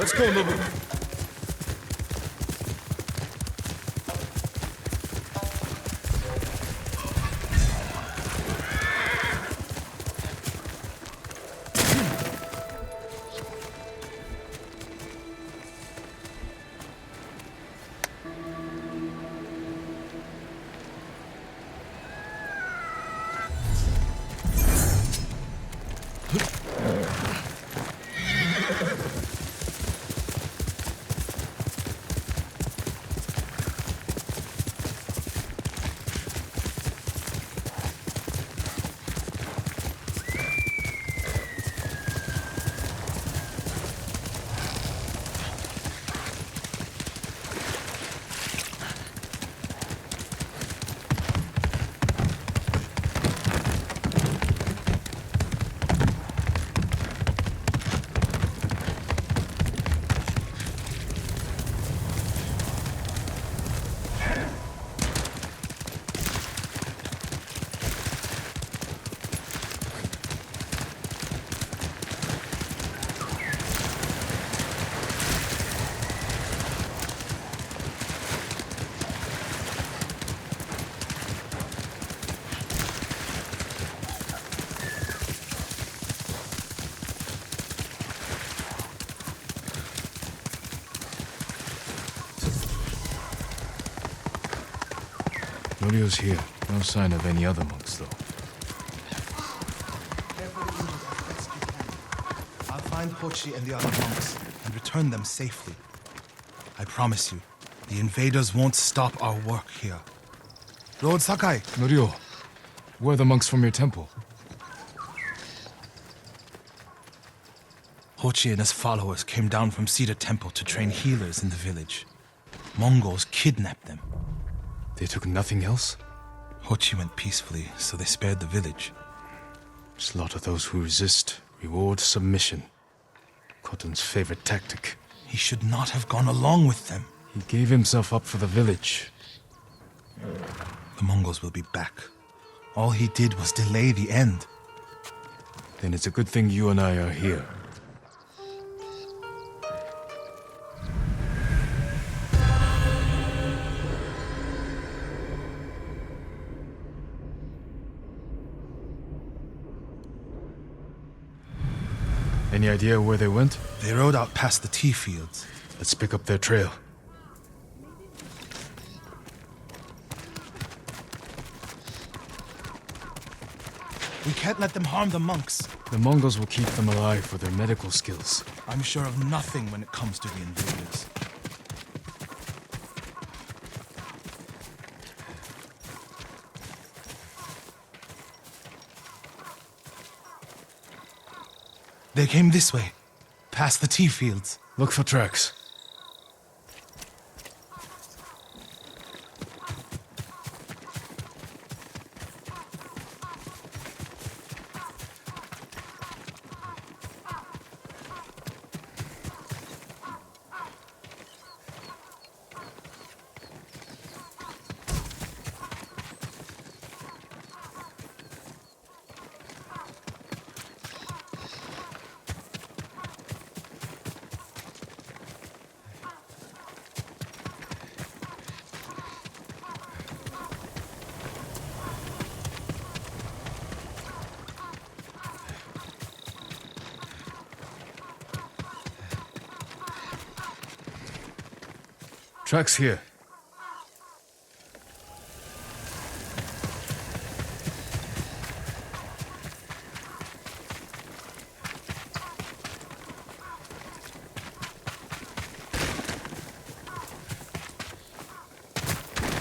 Let's go, Nobu. Norio's here. No sign of any other monks, though. I'll find Hochi and the other monks and return them safely. I promise you, the invaders won't stop our work here. Lord Sakai! Norio, where are the monks from your temple? Hochi and his followers came down from Cedar Temple to train healers in the village. Mongols kidnapped them. They took nothing else? Hochi went peacefully, so they spared the village. Slaughter those who resist. Reward submission. Khotun's favorite tactic. He should not have gone along with them. He gave himself up for the village. The Mongols will be back. All he did was delay the end. Then it's a good thing you and I are here. Any idea where they went? They rode out past the tea fields. Let's pick up their trail. We can't let them harm the monks. The Mongols will keep them alive for their medical skills. I'm sure of nothing when it comes to the invaders. They came this way, past the tea fields. Look for tracks. Tracks here.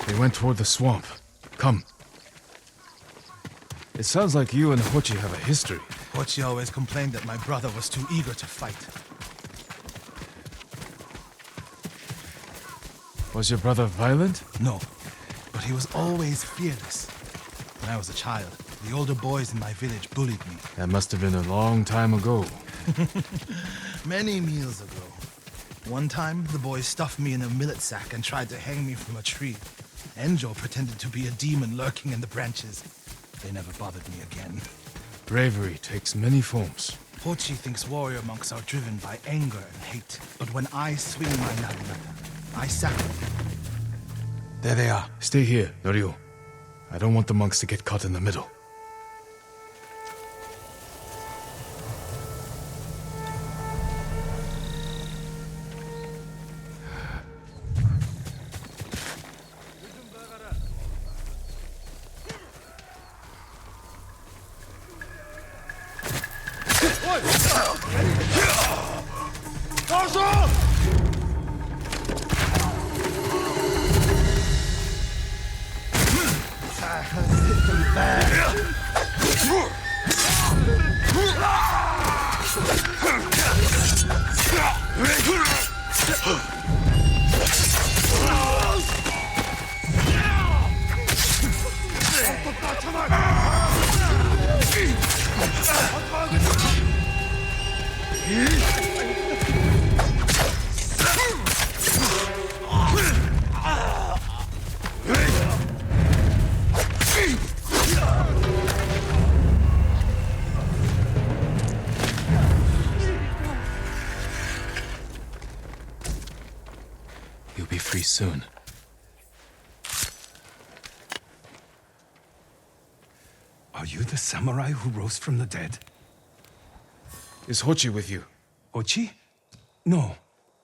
They went toward the swamp. Come. It sounds like you and Hochi have a history. Hochi always complained that my brother was too eager to fight. Was your brother violent? No, but he was always fearless. When I was a child, the older boys in my village bullied me. That must have been a long time ago. Many meals ago. One time, the boys stuffed me in a millet sack and tried to hang me from a tree. Enjo pretended to be a demon lurking in the branches. They never bothered me again. Bravery takes many forms. Hochi thinks warrior monks are driven by anger and hate. But when I swing my naginata, I sacrifice. There they are. Stay here, Norio. I don't want the monks to get caught in the middle. You'll be free soon. Are you the samurai who rose from the dead? Is Hochi with you? Ochi? No.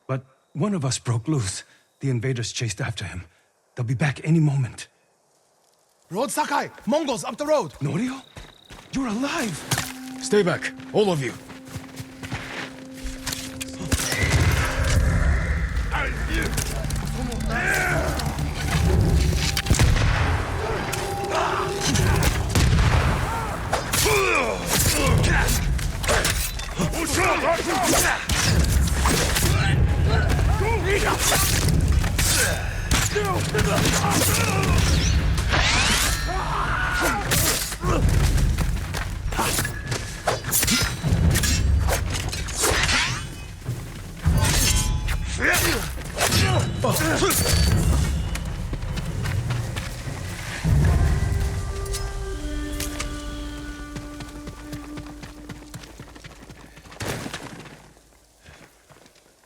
But one of us broke loose. The invaders chased after him. They'll be back any moment. Road Sakai! Mongols up the road! Norio? You're alive! Stay back, all of you.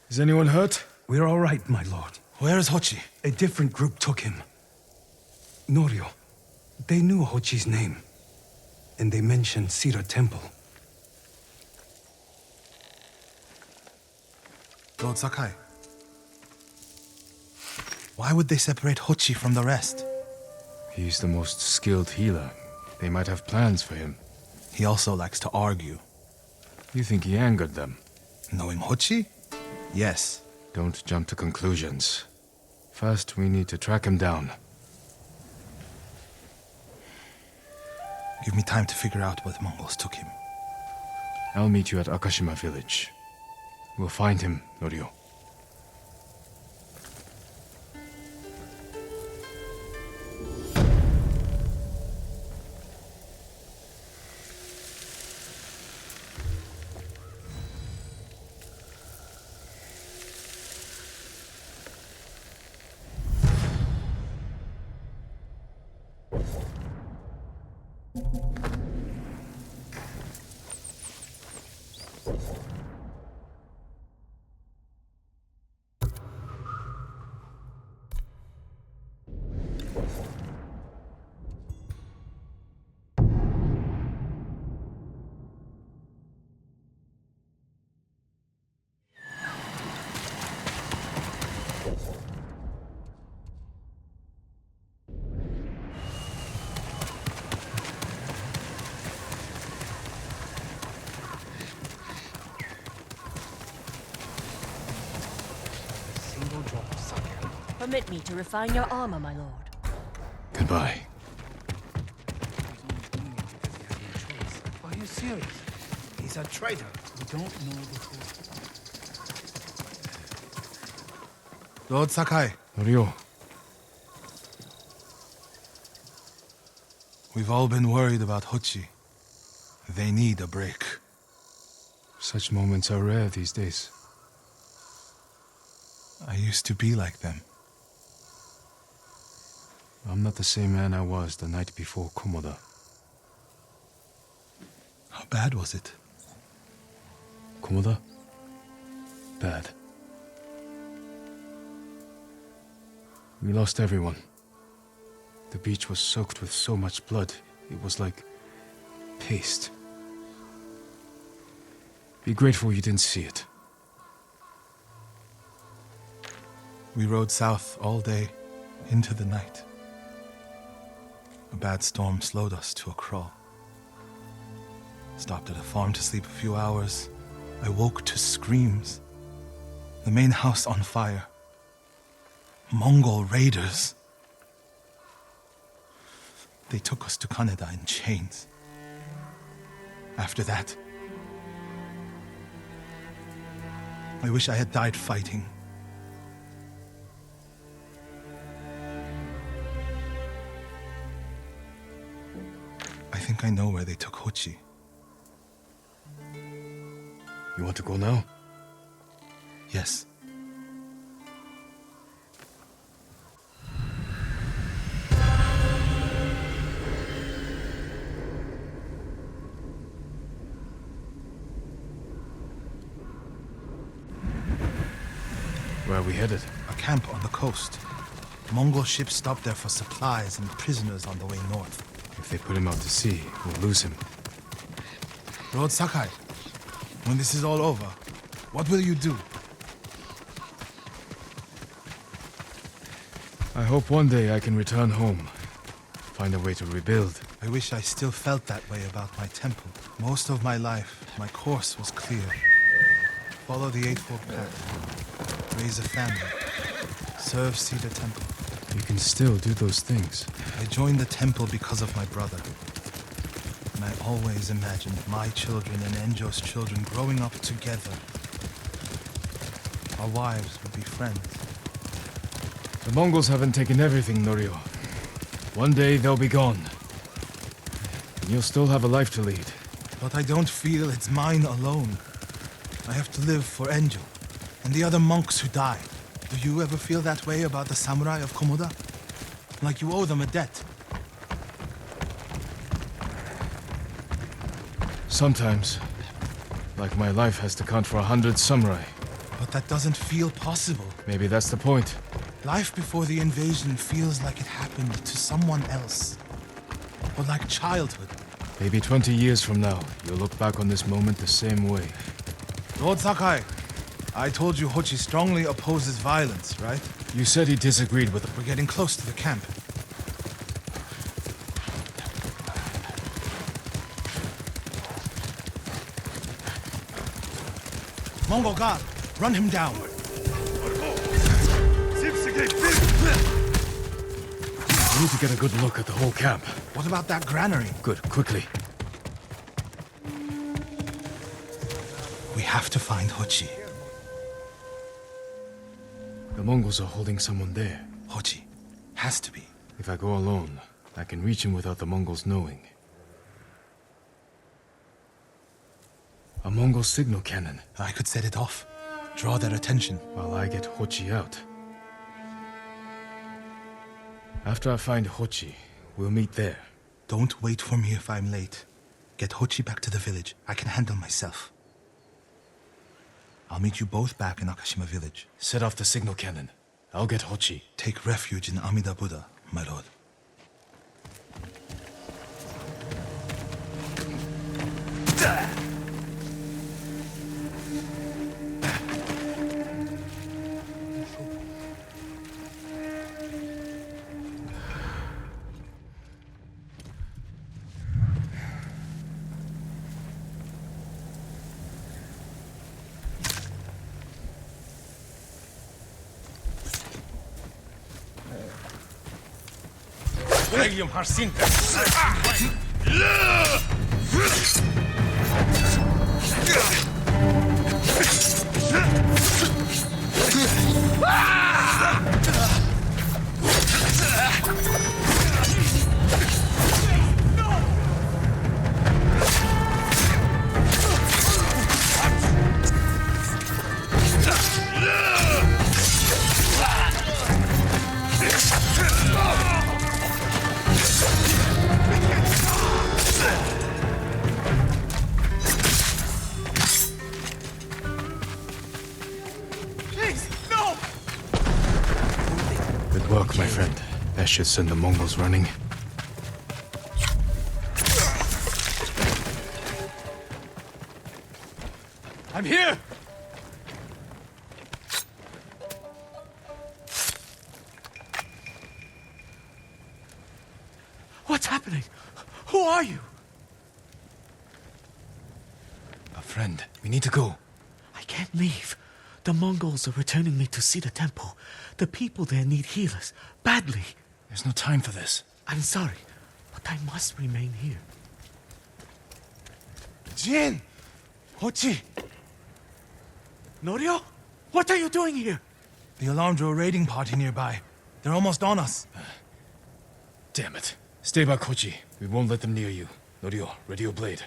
Is anyone hurt? We're all right, my lord. Where is Hochi? A different group took him. Norio. They knew Hochi's name. And they mentioned Cedar Temple. Lord Sakai. Why would they separate Hochi from the rest? He's the most skilled healer. They might have plans for him. He also likes to argue. You think he angered them? Knowing Hochi? Yes. Don't jump to conclusions. First, we need to track him down. Give me time to figure out where the Mongols took him. I'll meet you at Akashima village. We'll find him, Norio. Permit me to refine your armor, my lord. Goodbye. Are you serious? He's a traitor. We don't know the truth. Lord Sakai, Norio, we've all been worried about Hochi. They need a break. such moments are rare these days. I used to be like them. I'm not the same man I was the night before Komoda. How bad was it? Komoda? Bad. We lost everyone. The beach was soaked with so much blood, it was like paste. Be grateful you didn't see it. We rode south all day, into the night. A bad storm slowed us to a crawl. Stopped at a farm to sleep a few hours. I woke to screams. The main house on fire. Mongol raiders. They took us to Kaneda in chains. After that, I wish I had died fighting. I think I know where they took Hochi. You want to go now? Yes. Where are we headed? A camp on the coast. Mongol ships stopped there for supplies and prisoners on the way north. If they put him out to sea, we'll lose him. Lord Sakai, when this is all over, what will you do? I hope one day I can return home. Find a way to rebuild. I wish I still felt that way about my temple. Most of my life, my course was clear. Follow the Eightfold Path. Raise a family. Serve Cedar Temple. You can still do those things. I joined the temple because of my brother. And I always imagined my children and Enjo's children growing up together. Our wives would be friends. The Mongols haven't taken everything, Norio. One day they'll be gone. And you'll still have a life to lead. But I don't feel it's mine alone. I have to live for Enjo and the other monks who died. Do you ever feel that way about the samurai of Komoda? Like you owe them a debt? Sometimes. Like my life has to count for 100 samurai. But that doesn't feel possible. Maybe that's the point. Life before the invasion feels like it happened to someone else. Or like childhood. Maybe 20 years from now, you'll look back on this moment the same way. Lord Sakai, I told you Hochi strongly opposes violence, right? You said he disagreed with... We're getting close to the camp. Mongol guard, run him down. We need to get a good look at the whole camp. What about that granary? Good, quickly. We have to find Hochi. The Mongols are holding someone there. Hochi. Has to be. If I go alone, I can reach him without the Mongols knowing. A Mongol signal cannon. I could set it off. Draw their attention. While I get Hochi out. After I find Hochi, we'll meet there. Don't wait for me if I'm late. Get Hochi back to the village. I can handle myself. I'll meet you both back in Akashima village. Set off the signal cannon. I'll get Hochi. Take refuge in Amida Buddha, my lord. William Harsinta. should send the Mongols running. I'm here! What's happening? Who are you? A friend. We need to go. I can't leave. The Mongols are returning me to see the temple. The people there need healers. Badly. There's no time for this. I'm sorry, but I must remain here. Jin! Hochi! Norio? What are you doing here? The alarm drew a raiding party nearby. They're almost on us. Damn it. Stay back, Kochi. We won't let them near you. Norio, ready your blade.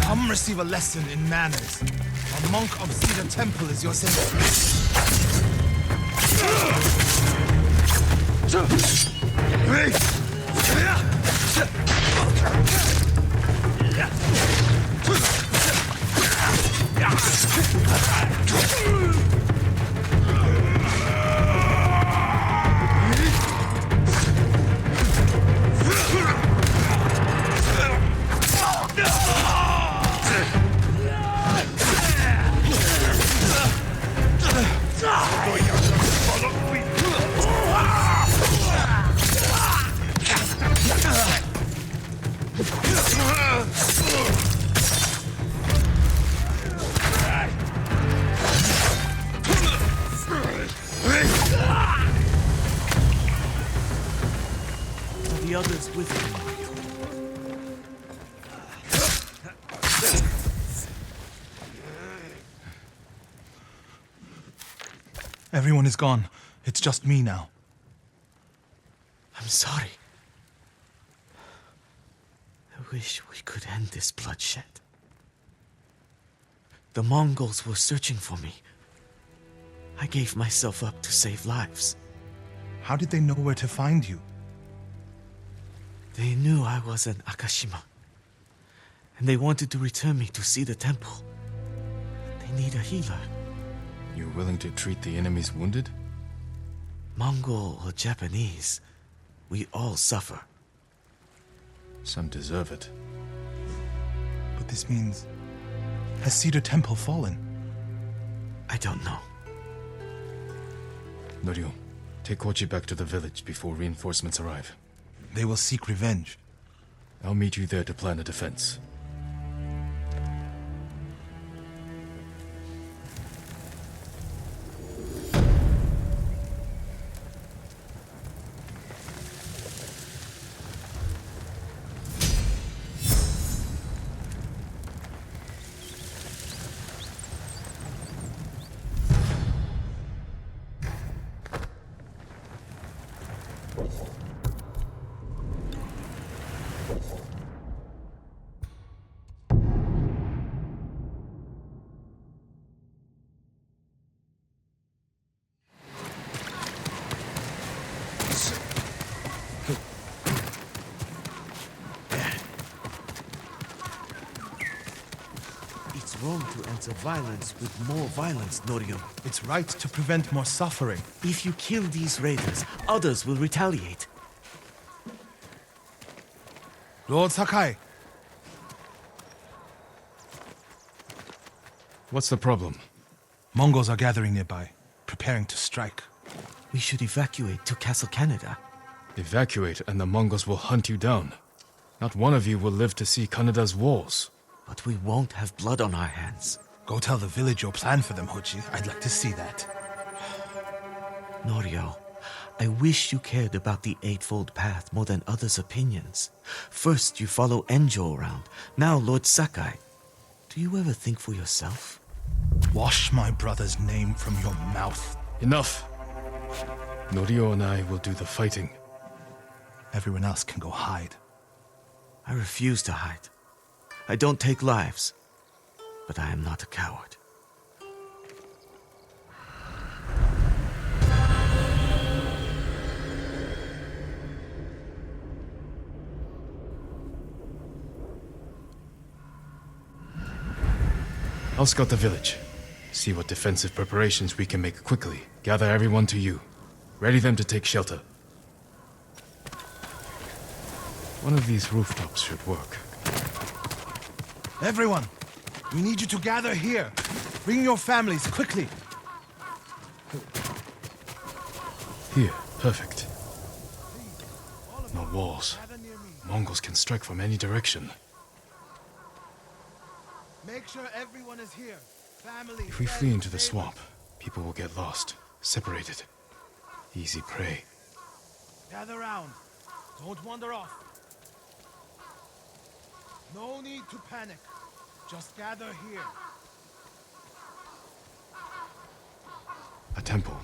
Come receive a lesson in manners. A monk of Cedar Temple is your savior. The others with me. Everyone is gone. It's just me now. I'm sorry. I wish we could end this bloodshed. The Mongols were searching for me. I gave myself up to save lives. How did they know where to find you? They knew I was an Akashima. And they wanted to return me to see the temple. They need a healer. You're willing to treat the enemy's wounded? Mongol or Japanese, we all suffer. Some deserve it. But this means... Has Cedar Temple fallen? I don't know. Norio, take Kochi back to the village before reinforcements arrive. They will seek revenge. I'll meet you there to plan a defense. It's wrong to answer violence with more violence, Norio. It's right to prevent more suffering. If you kill these raiders, others will retaliate. Lord Sakai, What's the problem? Mongols are gathering nearby, preparing to strike. We should evacuate to Castle Canada. Evacuate and the Mongols will hunt you down. Not one of you will live to see Kanada's walls. But we won't have blood on our hands. Go tell the village your plan for them, Hochi. I'd like to see that. Norio, I wish you cared about the Eightfold Path more than others' opinions. First you follow Enjo around, now Lord Sakai. Do you ever think for yourself? Wash my brother's name from your mouth. Enough! Norio and I will do the fighting. Everyone else can go hide. I refuse to hide. I don't take lives, but I am not a coward. I'll scout the village. See what defensive preparations we can make quickly. Gather everyone to you. Ready them to take shelter. One of these rooftops should work. Everyone, we need you to gather here. Bring your families, quickly. Here, perfect. No walls. Mongols can strike from any direction. Make sure everyone is here. Family, If we flee into the swamp, people will get lost, separated. Easy prey. Gather round. Don't wander off. No need to panic. Just gather here. A temple.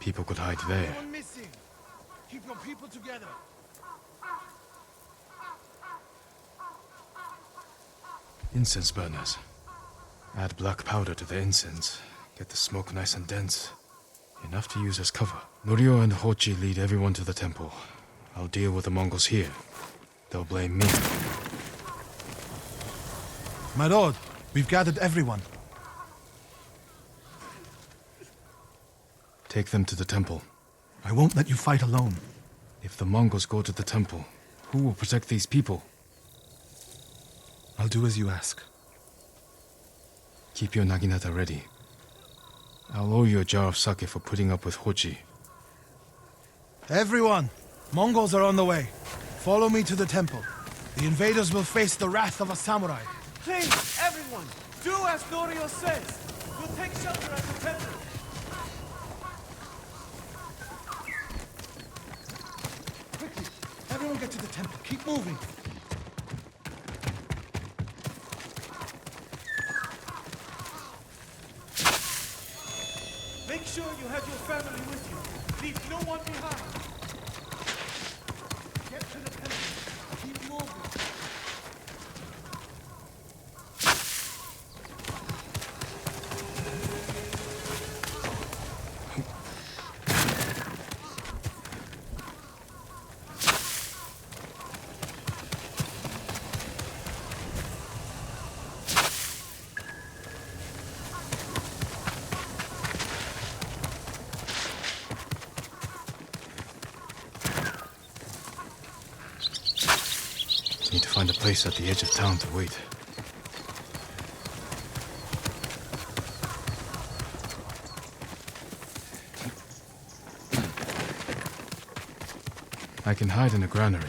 People could hide there. No one missing. Keep your people together. Incense burners. Add black powder to the incense. Get the smoke nice and dense. Enough to use as cover. Norio and Hochi lead everyone to the temple. I'll deal with the Mongols here. They'll blame me. My lord, we've gathered everyone. Take them to the temple. I won't let you fight alone. If the Mongols go to the temple, who will protect these people? I'll do as you ask. Keep your naginata ready. I'll owe you a jar of sake for putting up with Hochi. Everyone, Mongols are on the way. Follow me to the temple. The invaders will face the wrath of a samurai. Please, everyone, do as Norio says. We'll take shelter at the temple. Quickly, everyone get to the temple. Keep moving. Make sure you have your family with you. Leave no one behind. Get to the temple. Keep moving. Need to find a place at the edge of town to wait. I can hide in a granary.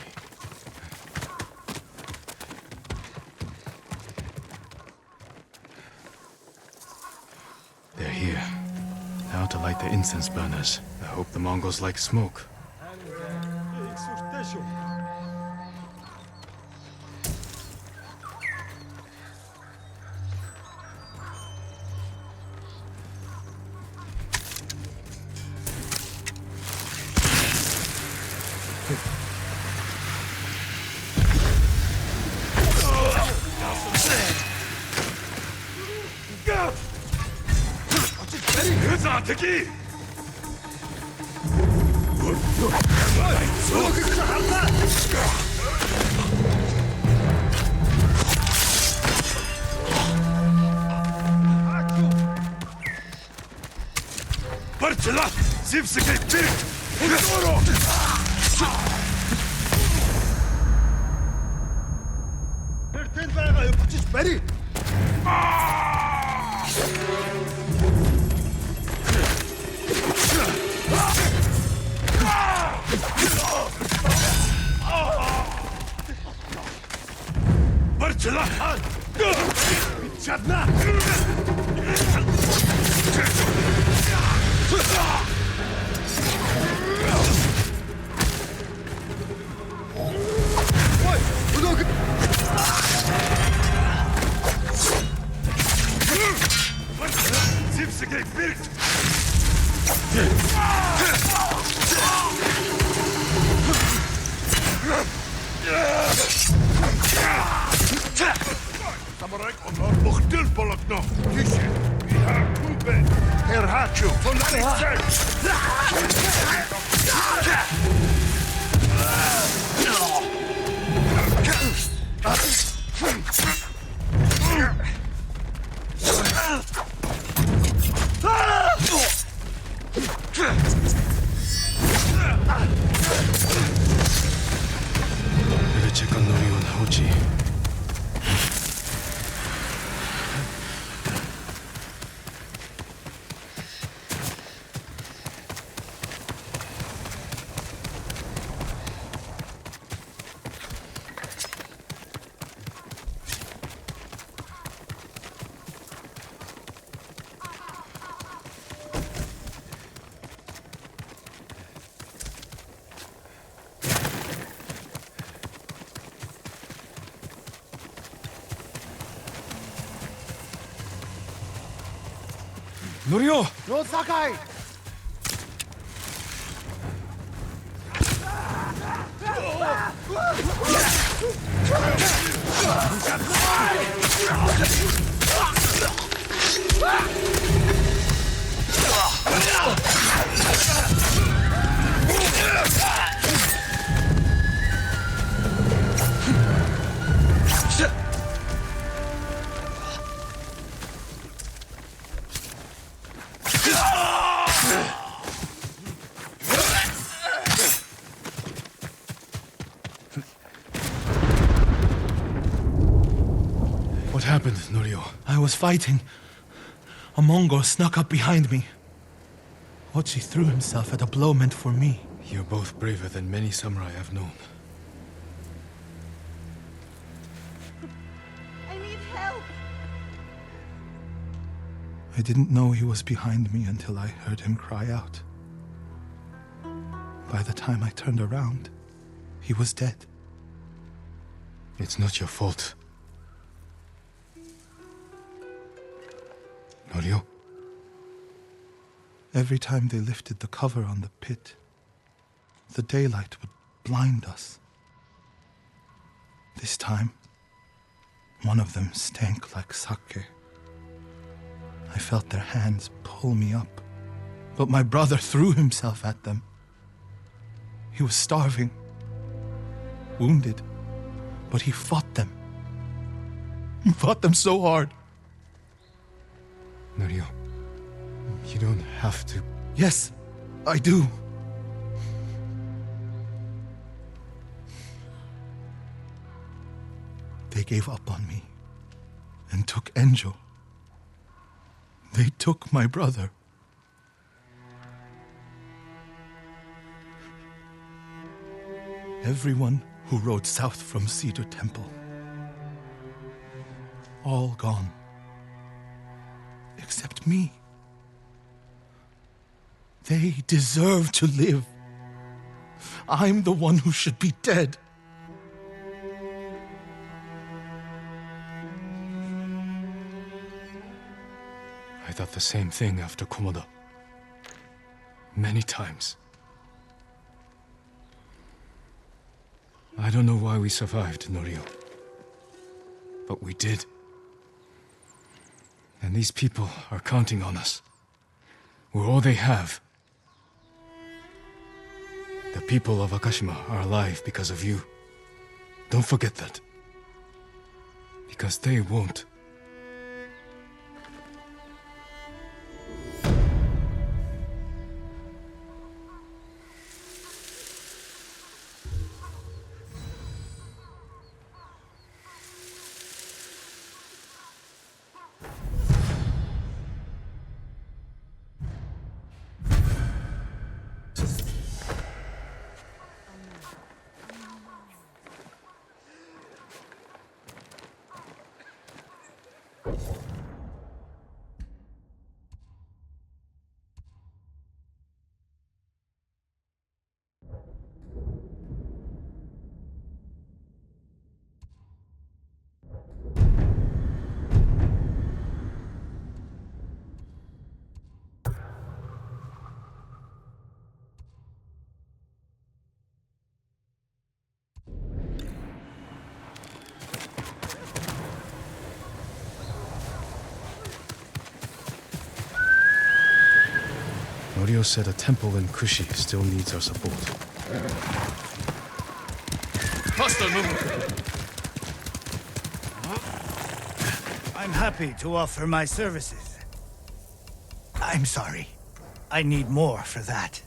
They're here. Now to light the incense burners. I hope the Mongols like smoke. Norio! Lord Sakai! What happened, Norio? I was fighting. A Mongol snuck up behind me. Hochi threw himself at a blow meant for me. You're both braver than many samurai I've known. I need help. I didn't know he was behind me until I heard him cry out. By the time I turned around, he was dead. It's not your fault. Norio? Every time they lifted the cover on the pit, the daylight would blind us. This time, one of them stank like sake. I felt their hands pull me up, but my brother threw himself at them. He was starving, wounded, but he fought them. He fought them so hard. Norio, you don't have to. Yes, I do. They gave up on me and took Enjo. They took my brother. Everyone who rode south from Cedar Temple. All gone. Except me. They deserve to live. I'm the one who should be dead. I thought the same thing after Komoda. Many times. I don't know why we survived, Norio. But we did. And these people are counting on us. We're all they have. The people of Akashima are alive because of you. Don't forget that. Because they won't. Norio said a temple in Kushi still needs our support. Hostile movement. I'm happy to offer my services. I'm sorry. I need more for that.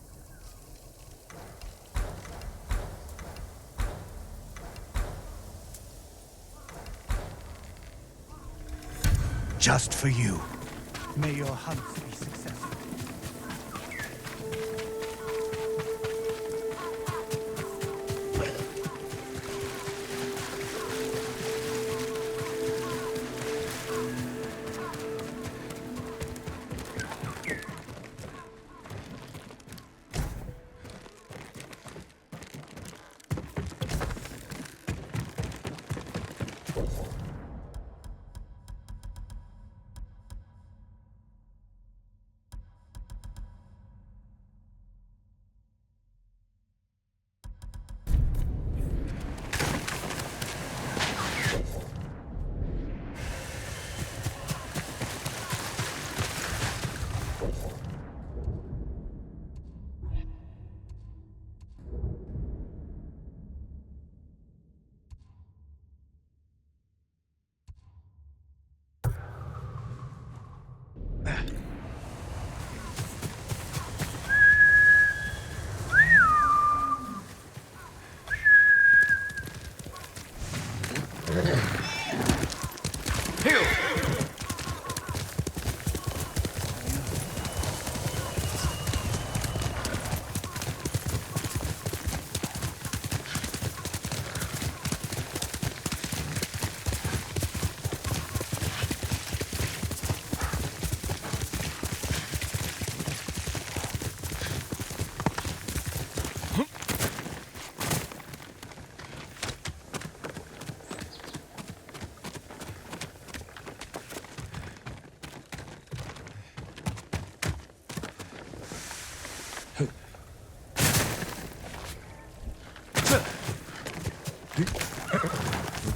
Just for you. May your hunts be successful.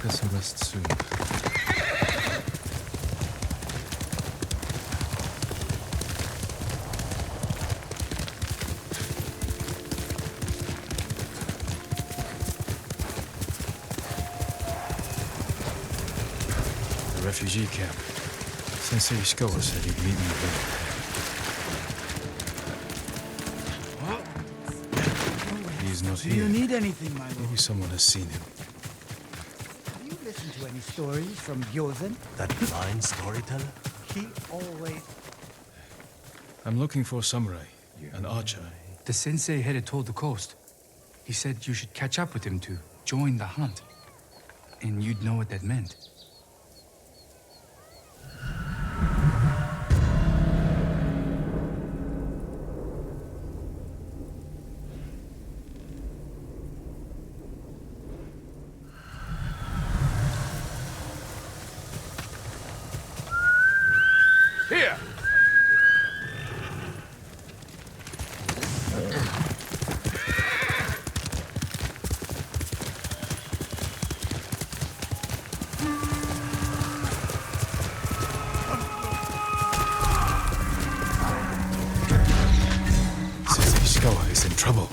get some rest soon. The refugee camp. Sensei Ishikawa said he'd meet me there. He's not Do here. you need anything, my lord? Maybe someone has seen him. Have you listened to any stories from Yozen? That fine storyteller? He always... I'm looking for a samurai, an archer. The sensei headed toward the coast. He said you should catch up with him to join the hunt. And you'd know what that meant. Here! Sensei Ishikawa is in trouble.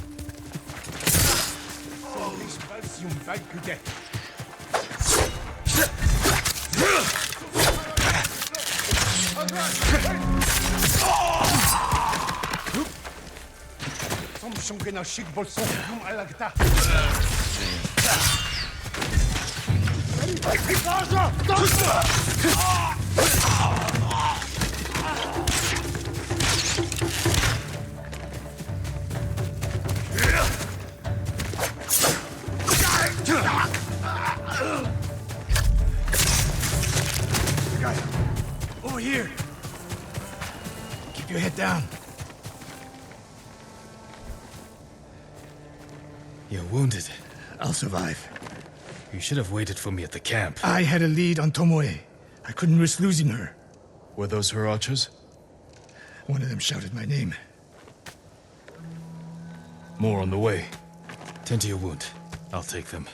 Over here! Keep your head down. You're wounded. I'll survive. You should have waited for me at the camp. I had a lead on Tomoe. I couldn't risk losing her. Were those her archers? One of them shouted my name. More on the way. Tend to your wound. I'll take them.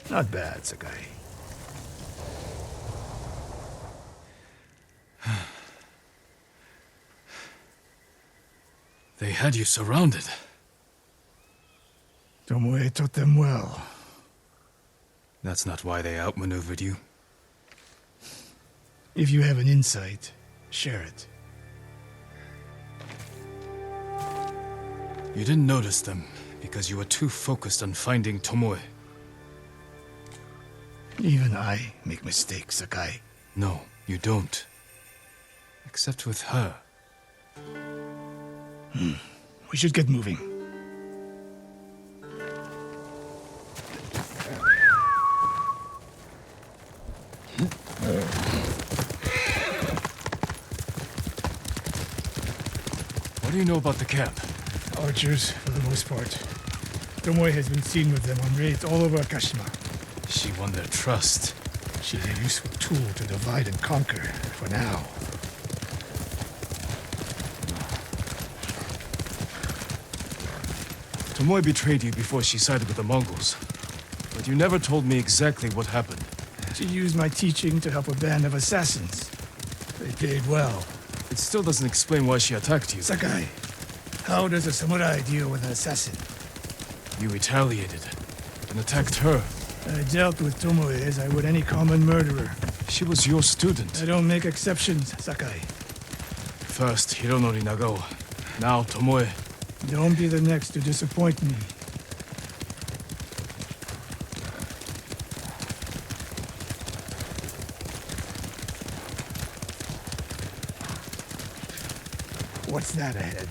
Not bad, Sakai. They had you surrounded. Tomoe taught them well. That's not why they outmaneuvered you. If you have an insight, share it. You didn't notice them because you were too focused on finding Tomoe. Even I make mistakes, Sakai. No, you don't. Except with her. We should get moving. What do you know about the camp? Archers, for the most part. Tomoe has been seen with them on raids all over Akashima. She won their trust. She's a useful tool to divide and conquer, for now. Tomoe betrayed you before she sided with the Mongols. But you never told me exactly what happened. She used my teaching to help a band of assassins. They paid well. It still doesn't explain why she attacked you. Sakai, how does a samurai deal with an assassin? You retaliated and attacked her. I dealt with Tomoe as I would any common murderer. She was your student. I don't make exceptions, Sakai. First, Hironori Nagao. Now, Tomoe. Don't be the next to disappoint me. What's that ahead?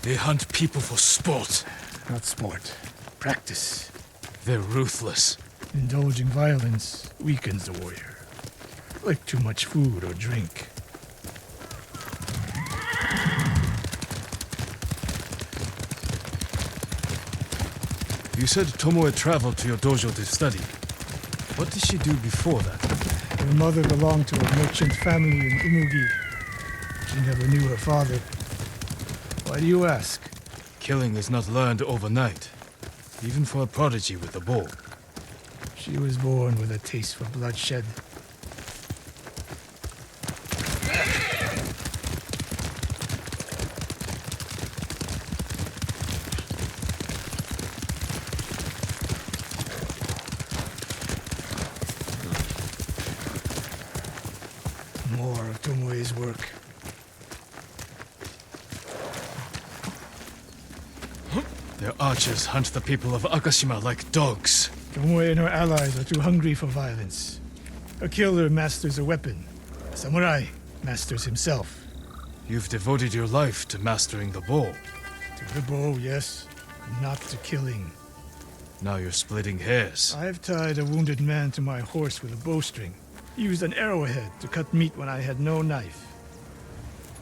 They hunt people for sport. Not sport. Practice. They're ruthless. Indulging violence weakens the warrior. Like too much food or drink. You said Tomoe traveled to your dojo to study. What did she do before that? Her mother belonged to a merchant family in Umugi. She never knew her father. Why do you ask? Killing is not learned overnight, even for a prodigy with a bow. She was born with a taste for bloodshed. More of Tomoe's work. Their archers hunt the people of Akashima like dogs. Tomoe and her allies are too hungry for violence. A killer masters a weapon. A samurai masters himself. You've devoted your life to mastering the bow. To the bow, yes. Not to killing. Now you're splitting hairs. I've tied a wounded man to my horse with a bowstring. Used an arrowhead to cut meat when I had no knife.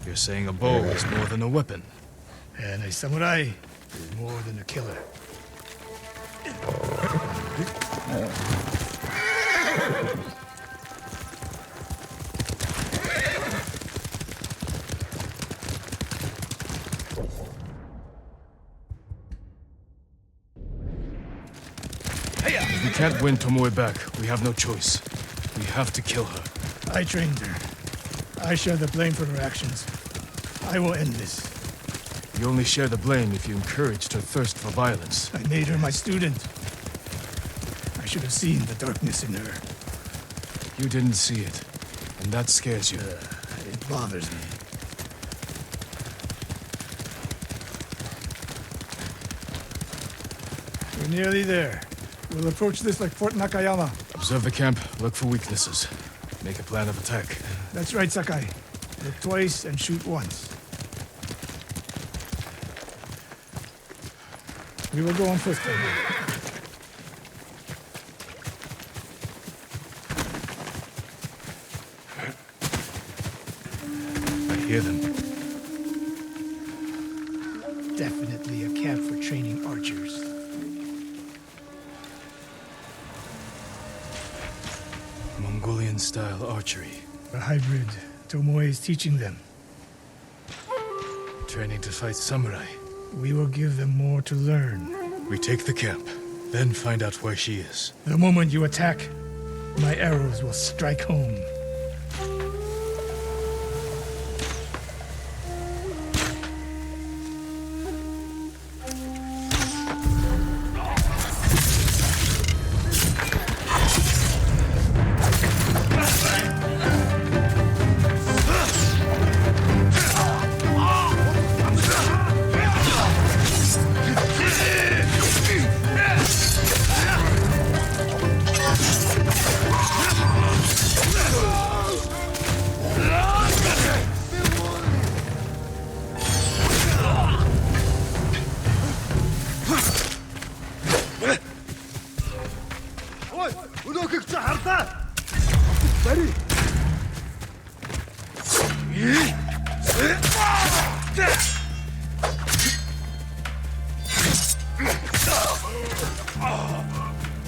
You're saying a bow is more than a weapon. And a samurai is more than a killer. If we can't win Tomoe back, we have no choice. We have to kill her. I trained her. I share the blame for her actions. I will end this. You only share the blame if you encouraged her thirst for violence. I made her my student. I should have seen the darkness in her. You didn't see it, and that scares you. It bothers me. We're nearly there. We'll approach this like Fort Nakayama. Observe the camp, look for weaknesses. Make a plan of attack. That's right, Sakai. Look twice and shoot once. We will go on foot then. I hear them. Definitely a camp for training archers. Mongolian-style archery. A hybrid. Tomoe is teaching them. Training to fight samurai. We will give them more to learn. We take the camp, then find out where she is. The moment you attack, my arrows will strike home.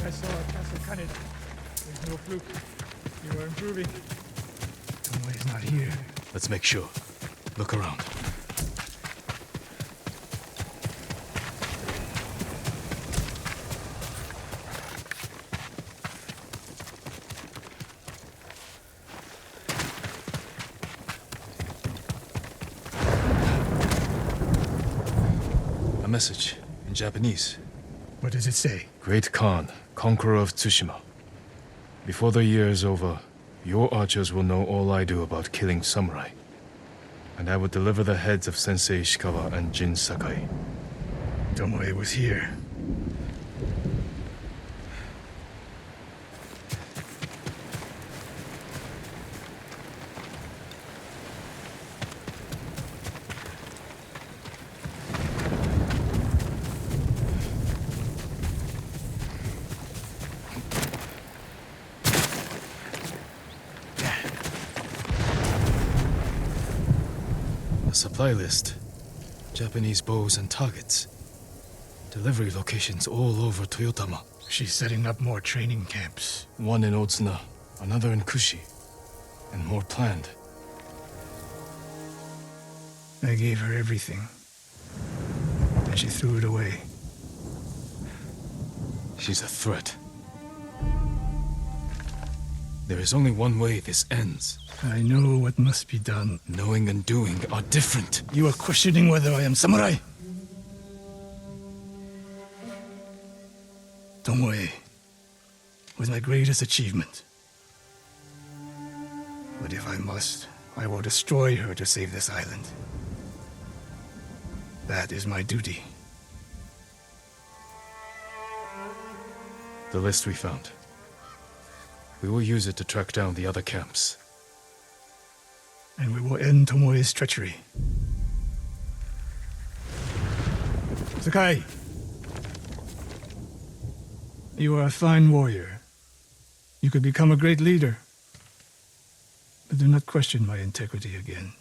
I saw a Castle Canada. There's no fluke. You are improving. Tomoe is not here. Let's make sure. Look around. A message in Japanese. What does it say? Great Khan, conqueror of Tsushima. Before the year is over, your archers will know all I do about killing samurai. and I would deliver the heads of Sensei Ishikawa and Jin Sakai. Tomoe was here. A supply list. Japanese bows and targets. Delivery locations all over Toyotama. She's setting up more training camps. One in Otsuna, another in Kushi, and more planned. I gave her everything, and she threw it away. She's a threat. There is only one way this ends. I know what must be done. Knowing and doing are different. You are questioning whether I am samurai? Tomoe was my greatest achievement. But if I must, I will destroy her to save this island. That is my duty. The list we found. We will use it to track down the other camps. And we will end Tomoe's treachery. Sakai! You are a fine warrior. You could become a great leader. But do not question my integrity again.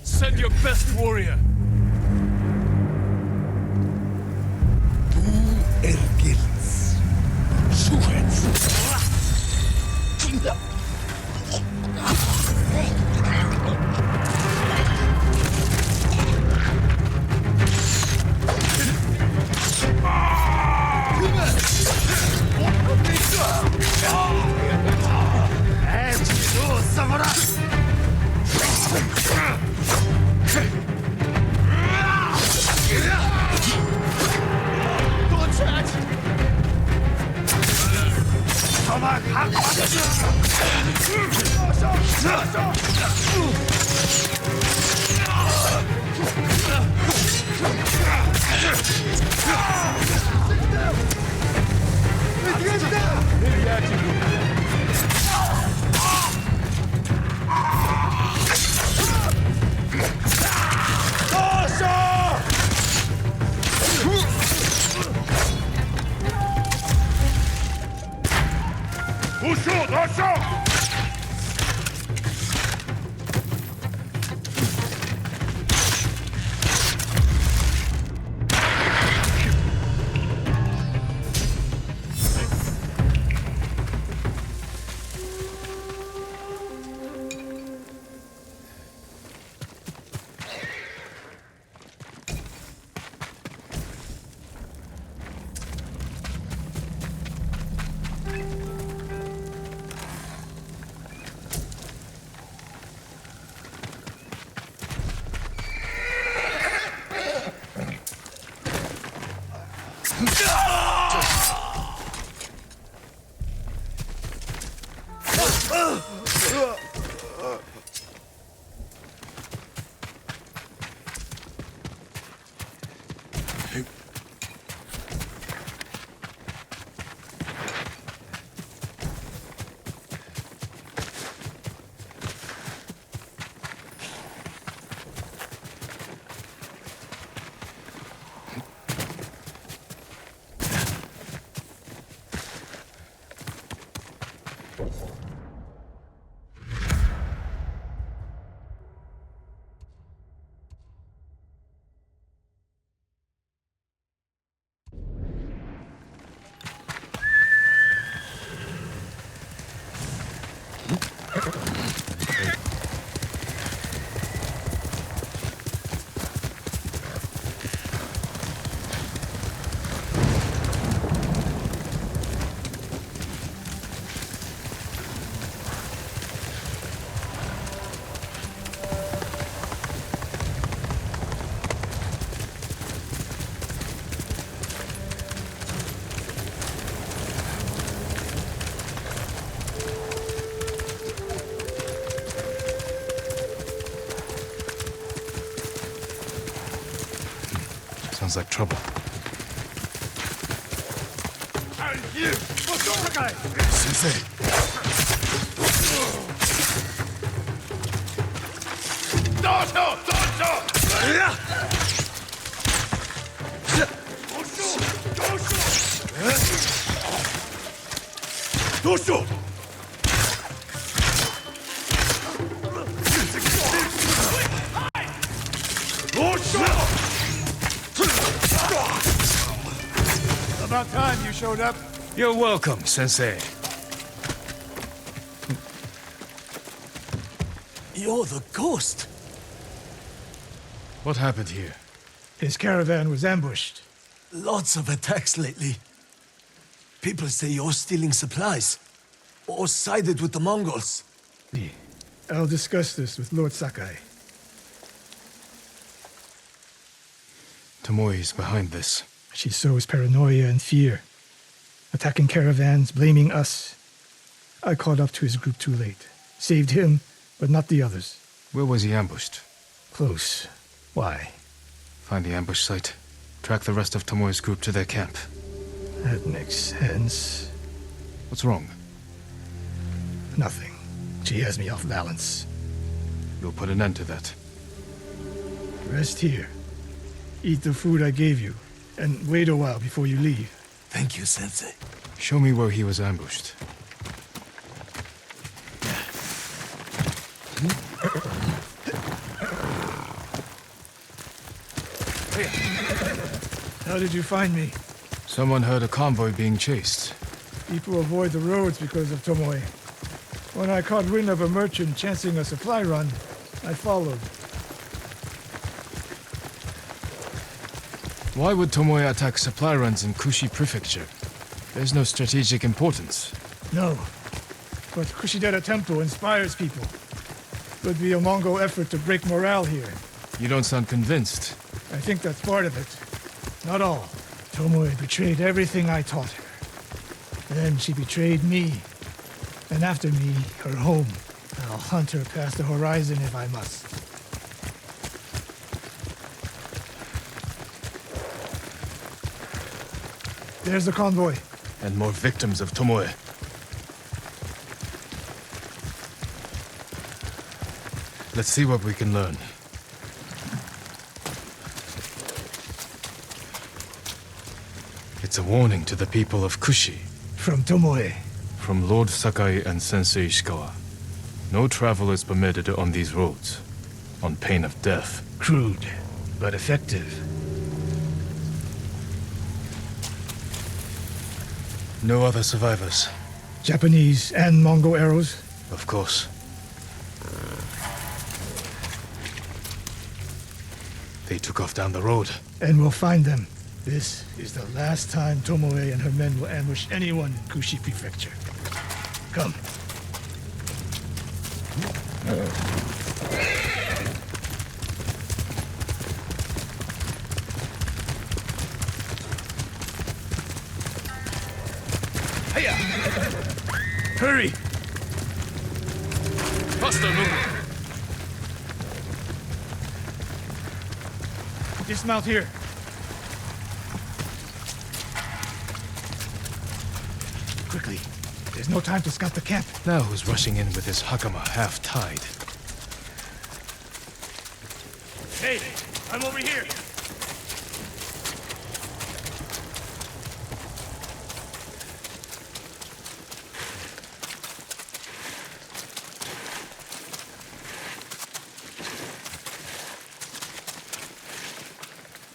Send your best warrior. Sounds like trouble. Sensei. About time you showed up. You're welcome, Sensei. You're the ghost. What happened here? His caravan was ambushed. Lots of attacks lately. People say you're stealing supplies. Or sided with the Mongols. I'll discuss this with Lord Sakai. Tomoe is behind this. She sows paranoia and fear. Attacking caravans, blaming us. I caught up to his group too late. Saved him, but not the others. Where was he ambushed? Close. Why? Find the ambush site. Track the rest of Tomoe's group to their camp. That makes sense. What's wrong? Nothing. She has me off balance. You'll put an end to that. Rest here. Eat the food I gave you, and wait a while before you leave. Thank you, Sensei. Show me where he was ambushed. How did you find me? Someone heard a convoy being chased. People avoid the roads because of Tomoe. When I caught wind of a merchant chancing a supply run, I followed. Why would Tomoe attack supply runs in Kushi Prefecture? There's no strategic importance. No, but Kushidera Temple inspires people. Could be a Mongol effort to break morale here. You don't sound convinced. I think that's part of it. Not all. Tomoe betrayed everything I taught her. Then she betrayed me. And after me, her home. I'll hunt her past the horizon if I must. There's the convoy. And more victims of Tomoe. Let's see what we can learn. It's a warning to the people of Kushi. From Tomoe. From Lord Sakai and Sensei Ishikawa. No travel is permitted on these roads, on pain of death. Crude, but effective. No other survivors. Japanese and Mongol arrows? Of course. They took off down the road. And we'll find them. This is the last time Tomoe and her men will ambush anyone in Kushi Prefecture. Come. Hiya! Hurry! Faster, move! Dismount here. Quickly. There's no time to scout the camp. Now who's rushing in with his hakama half-tied? Hey, I'm over here!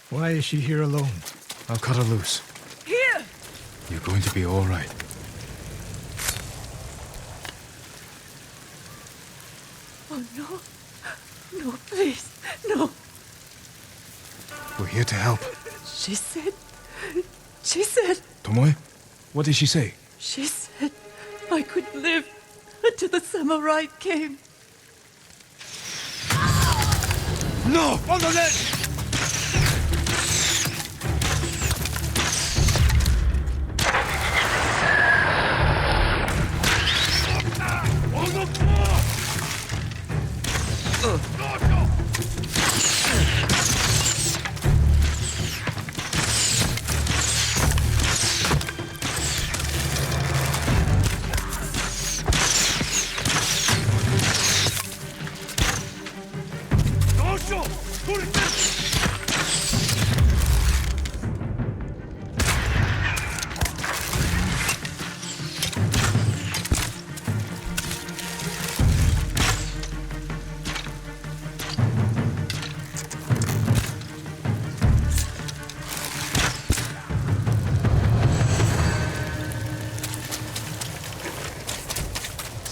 Why is she here alone? I'll cut her loose. Here! You're going to be all right. Oh, no. No, please. No. We're here to help. She said... She said... Tomoe? What did she say? She said I could live until the samurai came. No! On the ledge!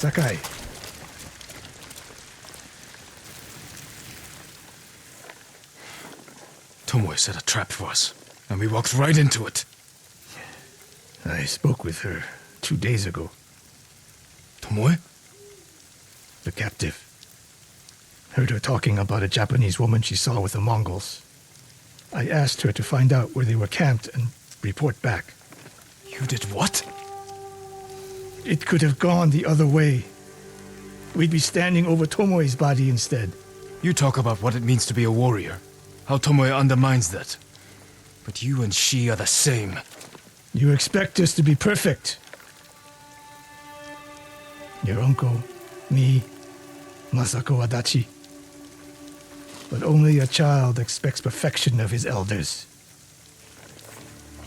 Sakai. Tomoe set a trap for us, and we walked right into it. I spoke with her 2 days ago. Tomoe? The captive. Heard her talking about a Japanese woman she saw with the Mongols. I asked her to find out where they were camped and report back. You did what? It could have gone the other way. We'd be standing over Tomoe's body instead. You talk about what it means to be a warrior, how Tomoe undermines that. But you and she are the same. You expect us to be perfect. Your uncle, me, Masako Adachi. But only a child expects perfection of his elders.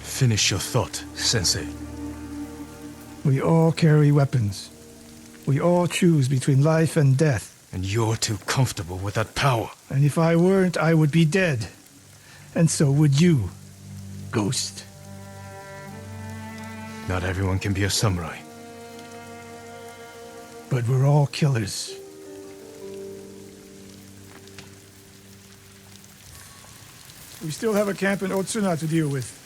Finish your thought, Sensei. We all carry weapons. We all choose between life and death. And you're too comfortable with that power. And if I weren't, I would be dead. And so would you, Ghost. Not everyone can be a samurai. But we're all killers. We still have a camp in Otsuna to deal with.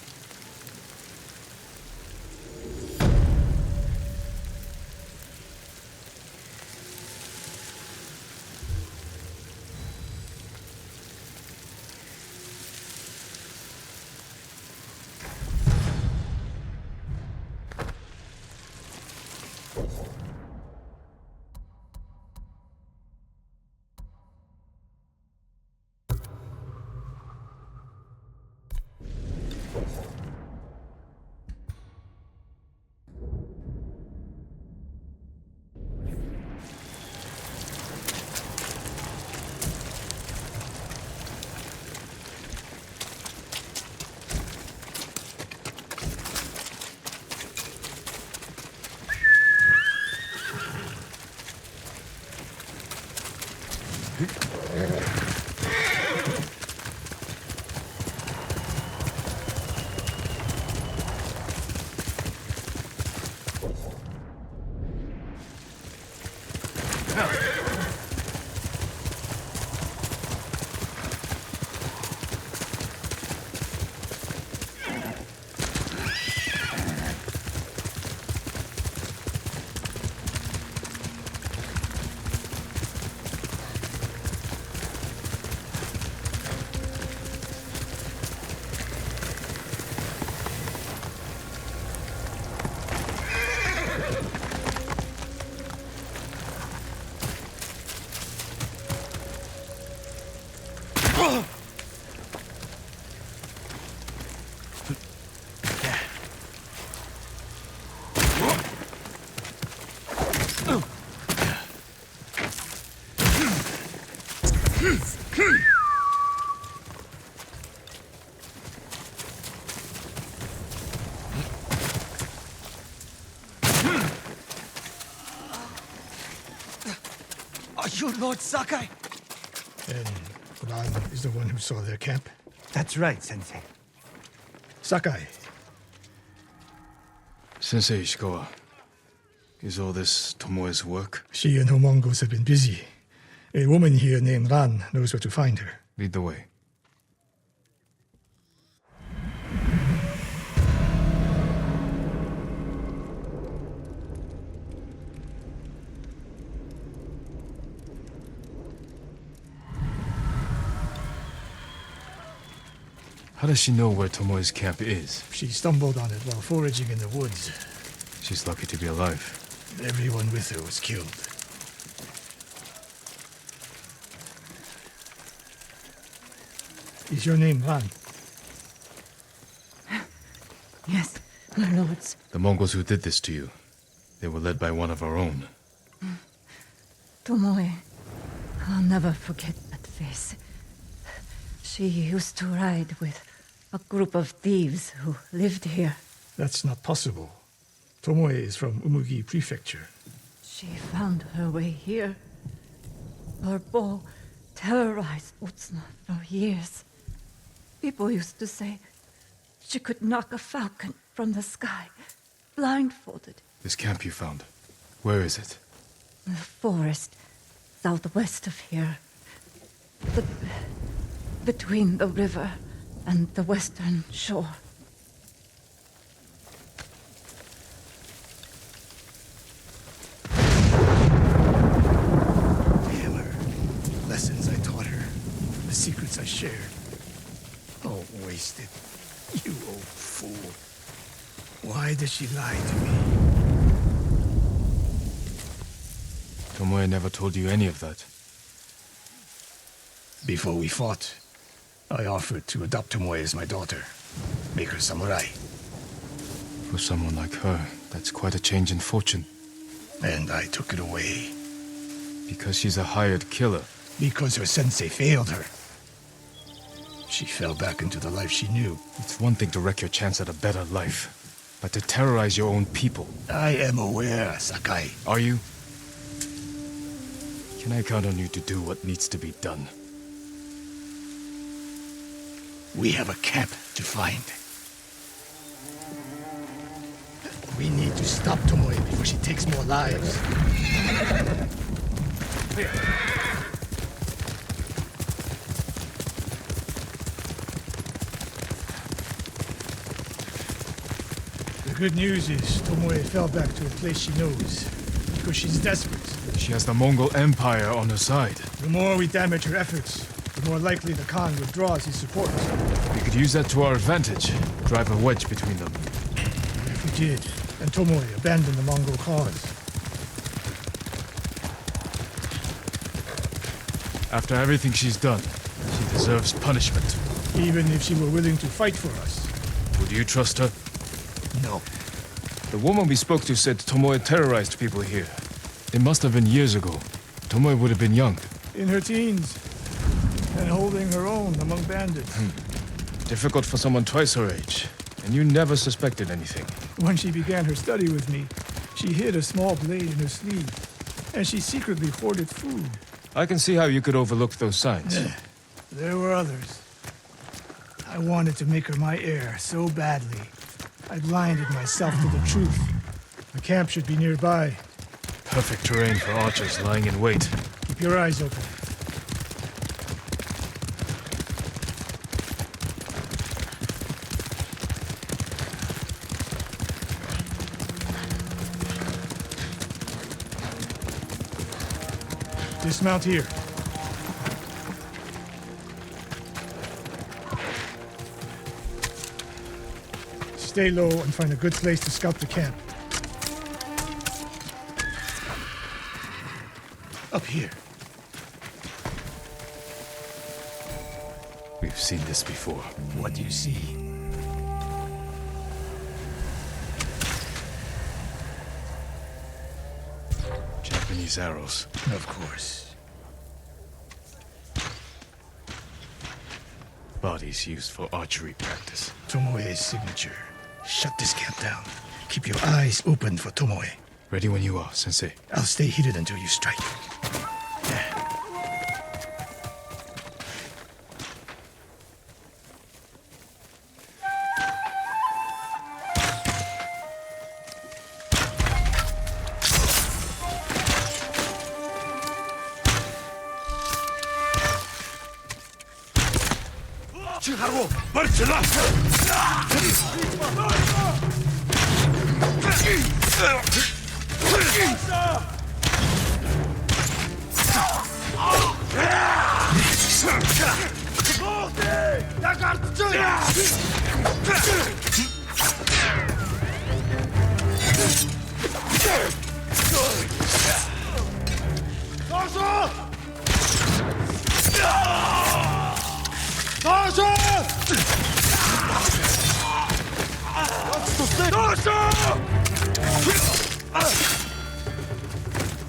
Are you Lord Sakai? And Ran is the one who saw their camp? That's right, Sensei. Sakai. Sensei Ishikawa, is all this Tomoe's work? She and her Mongols have been busy. A woman here named Ran knows where to find her. Lead the way. How does she know where Tomoe's camp is? She stumbled on it while foraging in the woods. She's lucky to be alive. Everyone with her was killed. Is your name Ran? Yes, my lords. The Mongols who did this to you, they were led by one of our own. Tomoe. I'll never forget that face. She used to ride with a group of thieves who lived here. That's not possible. Tomoe is from Umugi Prefecture. She found her way here. Her bow terrorized Otsuna for years. People used to say she could knock a falcon from the sky, blindfolded. This camp you found, where is it? The forest southwest of here. Between the river and the western shore. Hammer. Lessons I taught her. The secrets I shared. All wasted. You old fool. Why did she lie to me? Tomoe never told you any of that. Before we fought, I offered to adopt Tomoe as my daughter. Make her samurai. For someone like her, that's quite a change in fortune. And I took it away. Because she's a hired killer. Because her sensei failed her. She fell back into the life she knew. It's one thing to wreck your chance at a better life, but to terrorize your own people. I am aware, Sakai. Are you? Can I count on you to do what needs to be done? We have a camp to find. We need to stop Tomoe before she takes more lives. The good news is Tomoe fell back to a place she knows, because she's desperate. She has the Mongol Empire on her side. The more we damage her efforts, the more likely the Khan withdraws his support. We could use that to our advantage. Drive a wedge between them. If we did, and Tomoe abandoned the Mongol cause. After everything she's done, she deserves punishment. Even if she were willing to fight for us. Would you trust her? No. The woman we spoke to said Tomoe terrorized people here. It must have been years ago. Tomoe would have been young. In her teens. And holding her own among bandits. Difficult for someone twice her age. And you never suspected anything. When she began her study with me, she hid a small blade in her sleeve. And she secretly hoarded food. I can see how you could overlook those signs. There were others. I wanted to make her my heir so badly. I blinded myself to the truth. The camp should be nearby. Perfect terrain for archers lying in wait. Keep your eyes open. Dismount here. Stay low and find a good place to scout the camp. Up here. We've seen this before. What do you see? Japanese arrows. Of course. Bodies used for archery practice. Tomoe's signature. Shut this camp down. Keep your eyes open for Tomoe. Ready when you are, Sensei. I'll stay heated until you strike.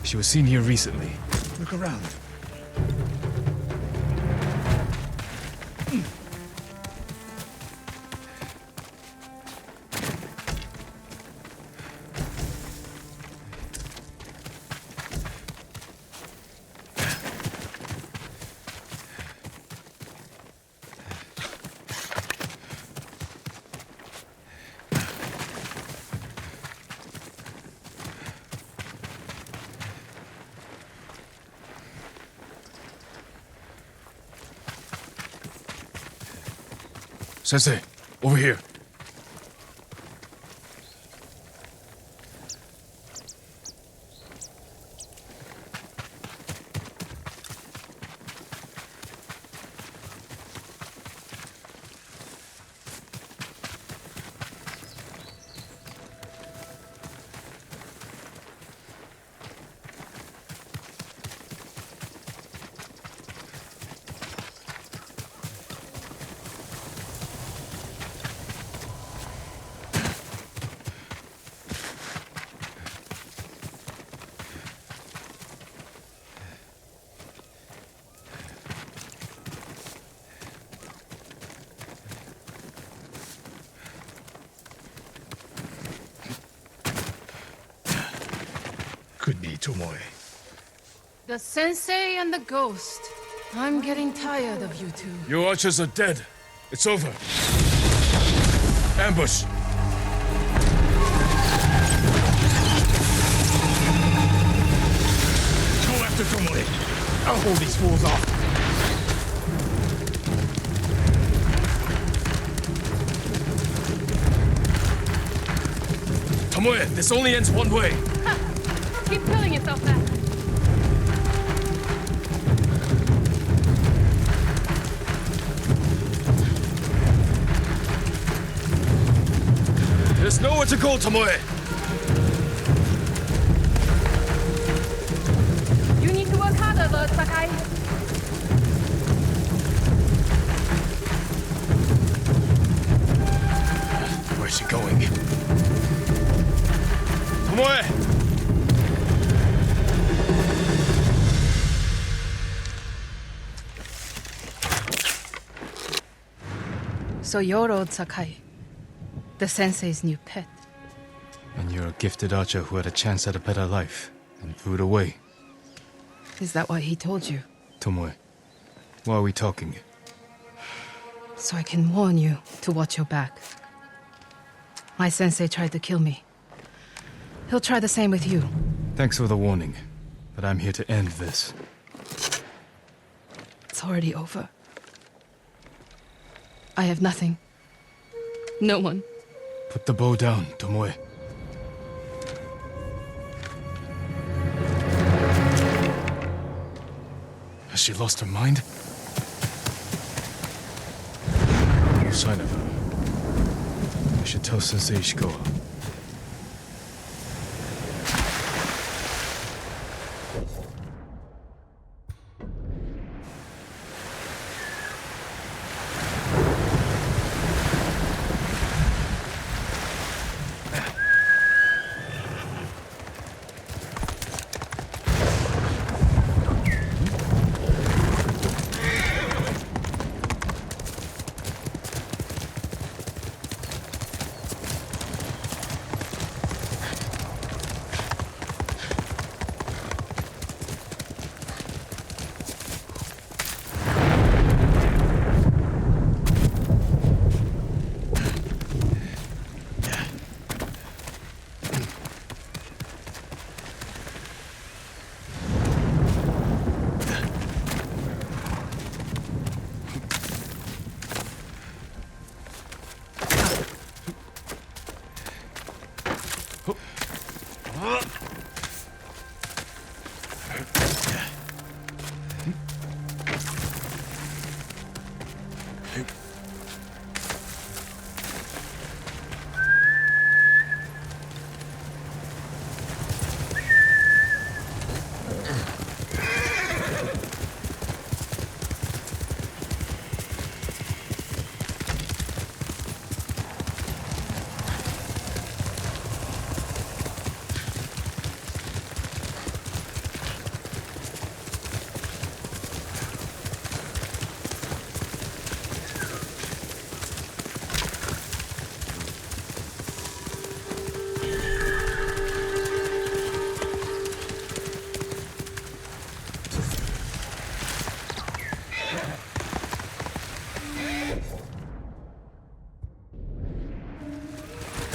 She was seen here recently. Look around. Sensei, over here. Could be Tomoe. The sensei and the ghost. I'm getting tired of you two. Your archers are dead. It's over. Ambush. Go after Tomoe. I'll hold these fools off. Tomoe, this only ends one way. Keep killing yourself back. There's nowhere to go, Tomoe. You need to work harder, Lord Sakai. Where's she going? Tomoe! So you're Lord Sakai, the sensei's new pet. And you're a gifted archer who had a chance at a better life and threw it away. Is that what he told you? Tomoe, why are we talking? So I can warn you to watch your back. My sensei tried to kill me. He'll try the same with you. Thanks for the warning, but I'm here to end this. It's already over. I have nothing. No one. Put the bow down, Tomoe. Has she lost her mind? No sign of her. I should tell Sensei Ishikawa.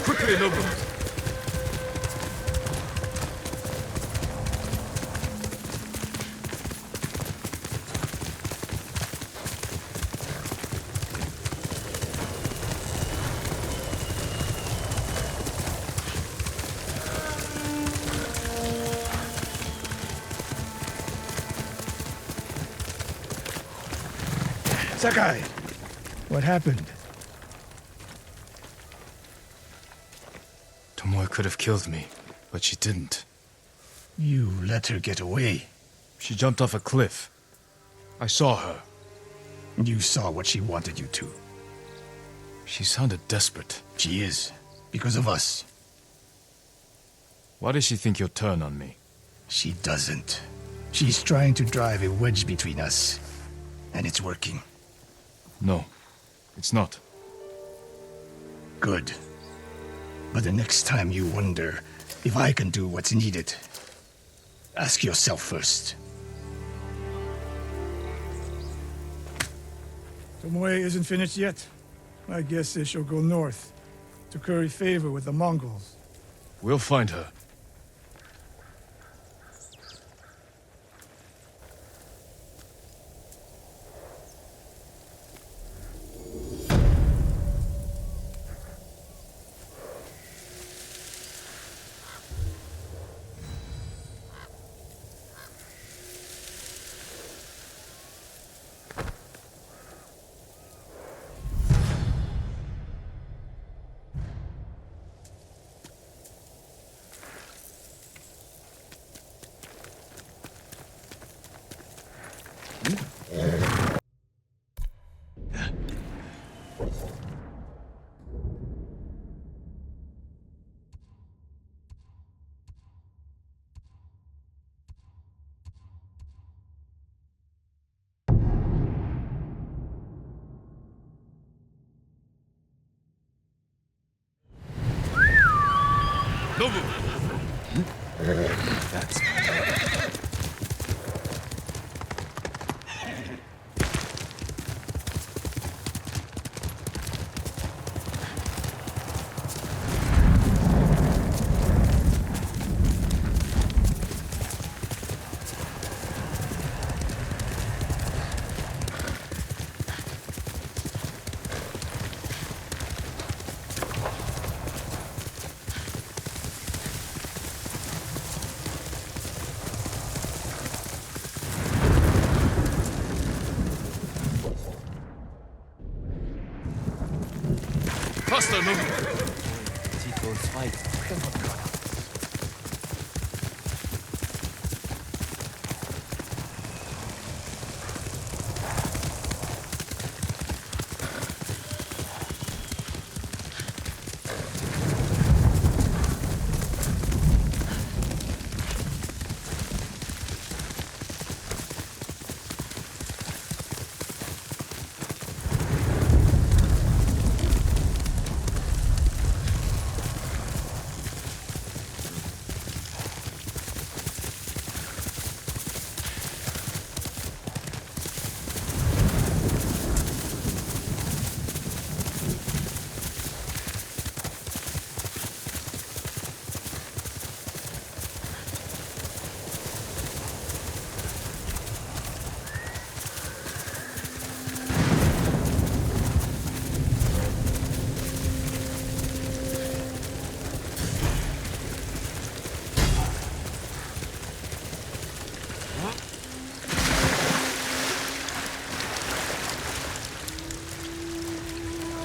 Quickly, Nobu! Sakai, what happened? Tomoe could have killed me, but she didn't. You let her get away. She jumped off a cliff. I saw her. You saw what she wanted you to. She sounded desperate. She is, because of us. Why does she think you'll turn on me? She doesn't. She's trying to drive a wedge between us. And it's working. No, it's not. Good. But the next time you wonder if I can do what's needed, ask yourself first. Tomoe isn't finished yet. I guess she'll go north to curry favor with the Mongols. We'll find her. Nobu! That's... Faster, Nobu! Tico's fight.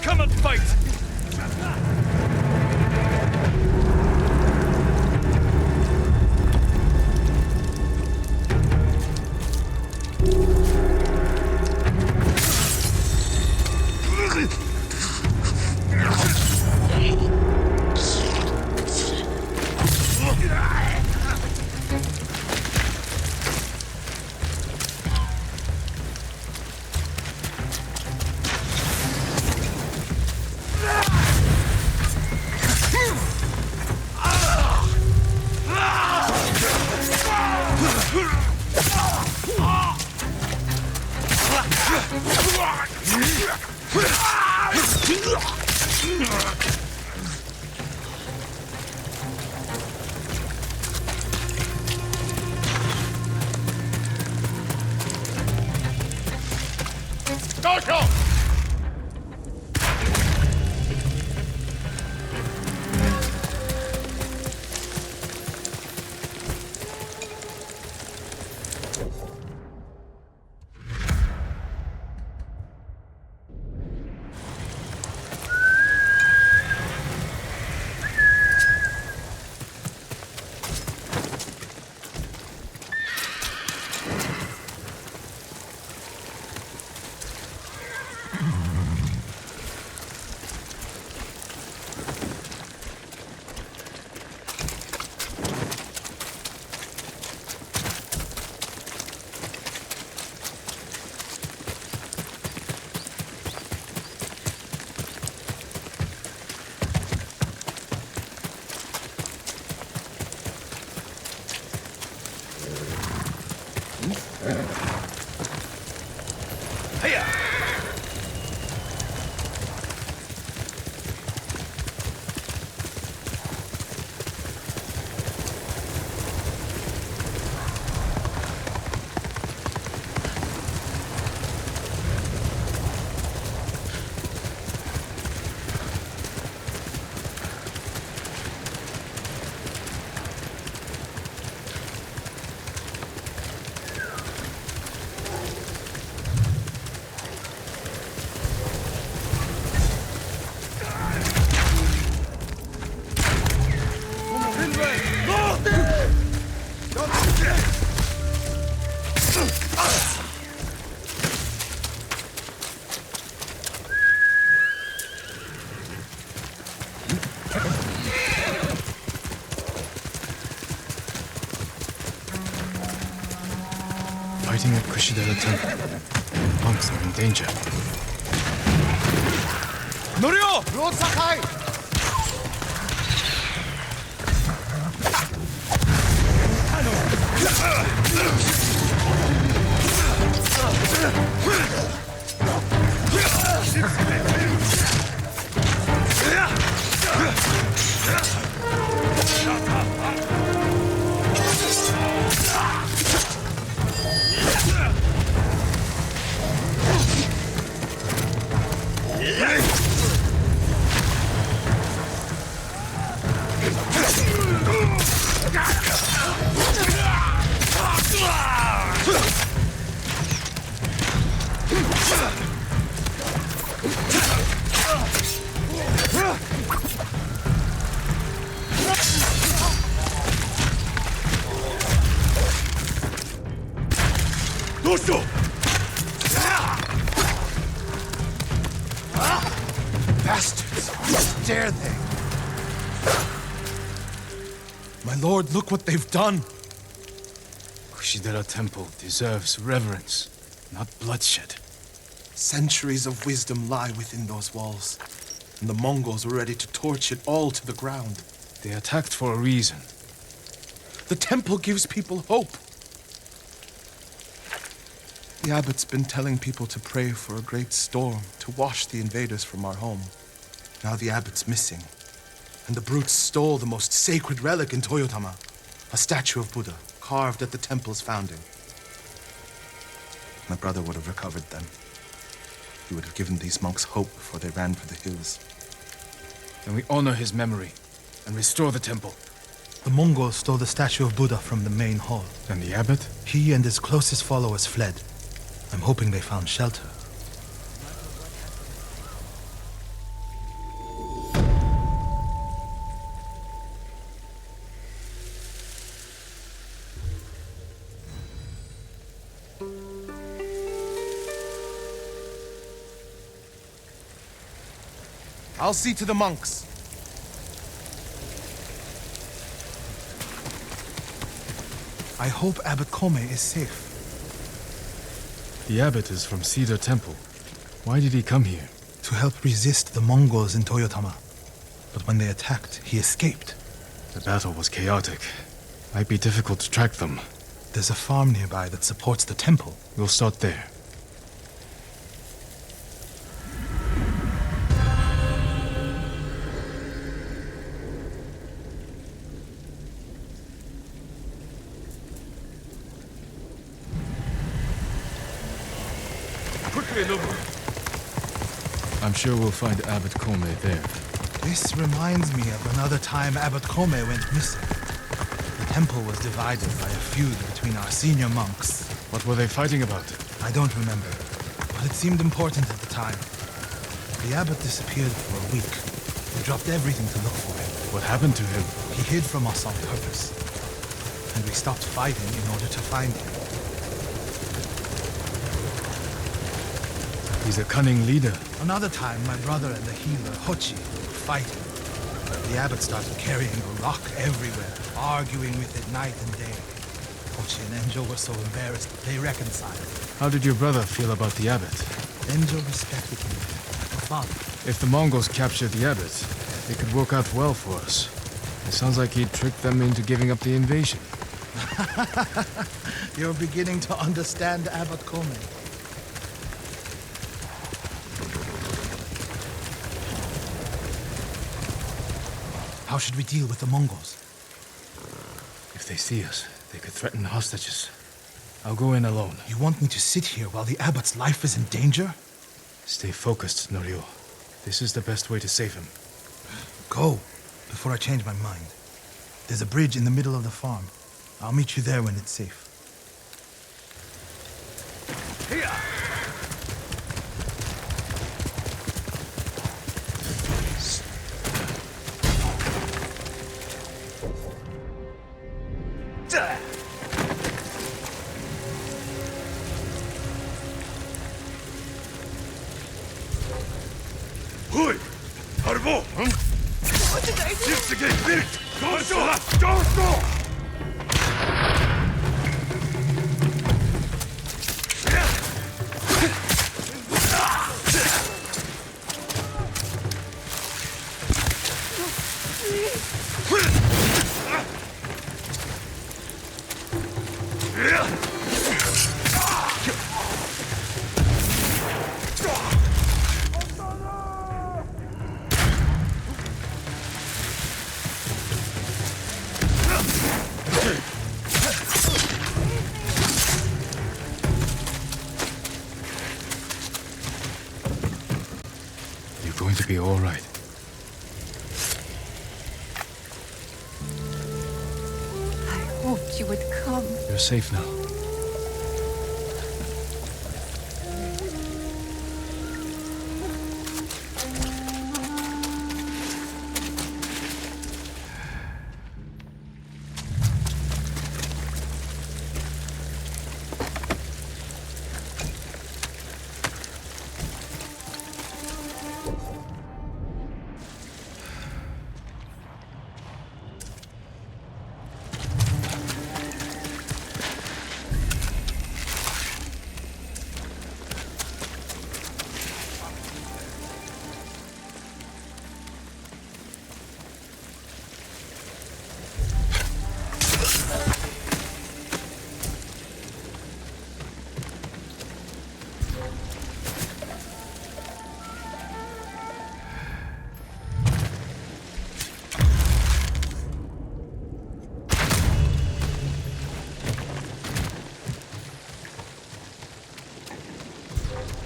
Come and fight! Go! Kushidera Temple. Monks are in danger. Norio! Lord Sakai! Bastards! How dare they? My lord, look what they've done! Kushidera Temple deserves reverence, not bloodshed. Centuries of wisdom lie within those walls, and the Mongols were ready to torch it all to the ground. They attacked for a reason. The temple gives people hope. The abbot's been telling people to pray for a great storm to wash the invaders from our home. Now the abbot's missing, and the brutes stole the most sacred relic in Toyotama, a statue of Buddha carved at the temple's founding. My brother would have recovered them. He would have given these monks hope before they ran for the hills. Then we honor his memory and restore the temple. The Mongols stole the statue of Buddha from the main hall. And the abbot? He and his closest followers fled. I'm hoping they found shelter. I'll see to the monks. I hope Abbot Kome is safe. The abbot is from Cedar Temple. Why did he come here? To help resist the Mongols in Toyotama. But when they attacked, he escaped. The battle was chaotic. Might be difficult to track them. There's a farm nearby that supports the temple. We'll start there. Quickly, Nobu! I'm sure we'll find Abbot Kome there. This reminds me of another time Abbot Kome went missing. The temple was divided by a feud between our senior monks. What were they fighting about? I don't remember, but it seemed important at the time. The abbot disappeared for a week. We dropped everything to look for him. What happened to him? He hid from us on purpose. And we stopped fighting in order to find him. He's a cunning leader. Another time, my brother and the healer, Hochi, were fighting. The abbot started carrying a rock everywhere, arguing with it night and day. Hochi and Enjo were so embarrassed, they reconciled. How did your brother feel about the abbot? Enjo respected him like a father. If the Mongols capture the abbot, it could work out well for us. It sounds like he tricked them into giving up the invasion. You're beginning to understand Abbot Kome. How should we deal with the Mongols? If they see us, they could threaten hostages. I'll go in alone. You want me to sit here while the abbot's life is in danger? Stay focused, Norio. This is the best way to save him. Go, before I change my mind. There's a bridge in the middle of the farm. I'll meet you there when it's safe. Here! Hoi! Harbo! What did I do? Fix the gate, built! Don't go! You're going to be all right. I hoped you would come. You're safe now.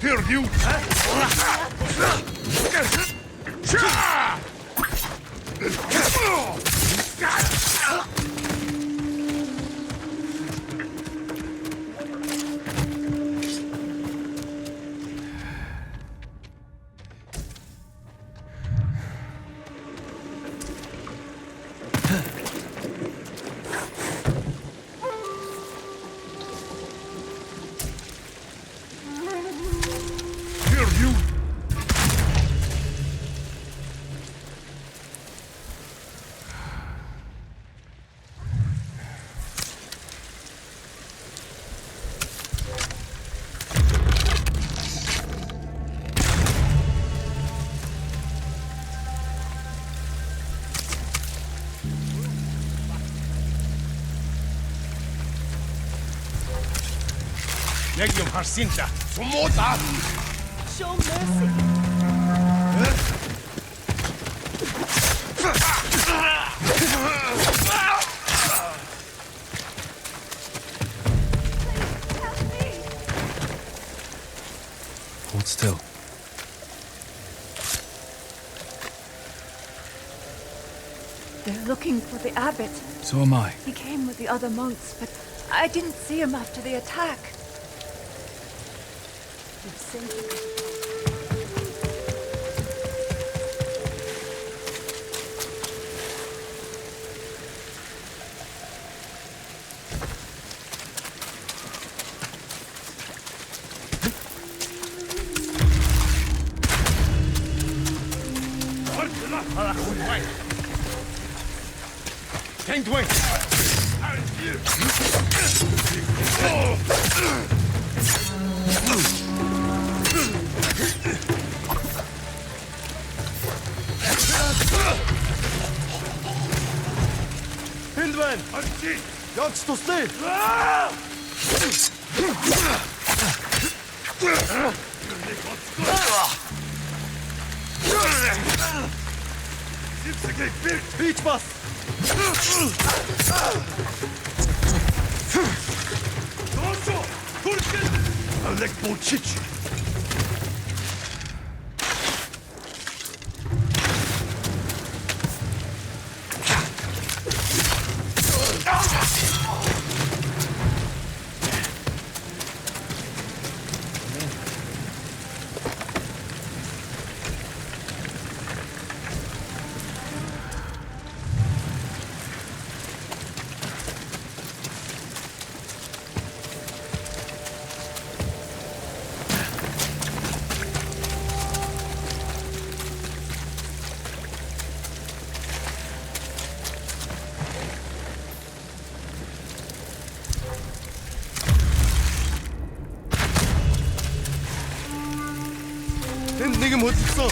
Here, you! Legium Harsinta! Sumota! Show mercy. Hold still. They're looking for the abbot. So am I. He came with the other monks, but I didn't see him after the attack. You've saved him. Hindway! Hindman! Jak to ty? Bić was! Alek Bolchichi! Нэг юм хөдөлсөн.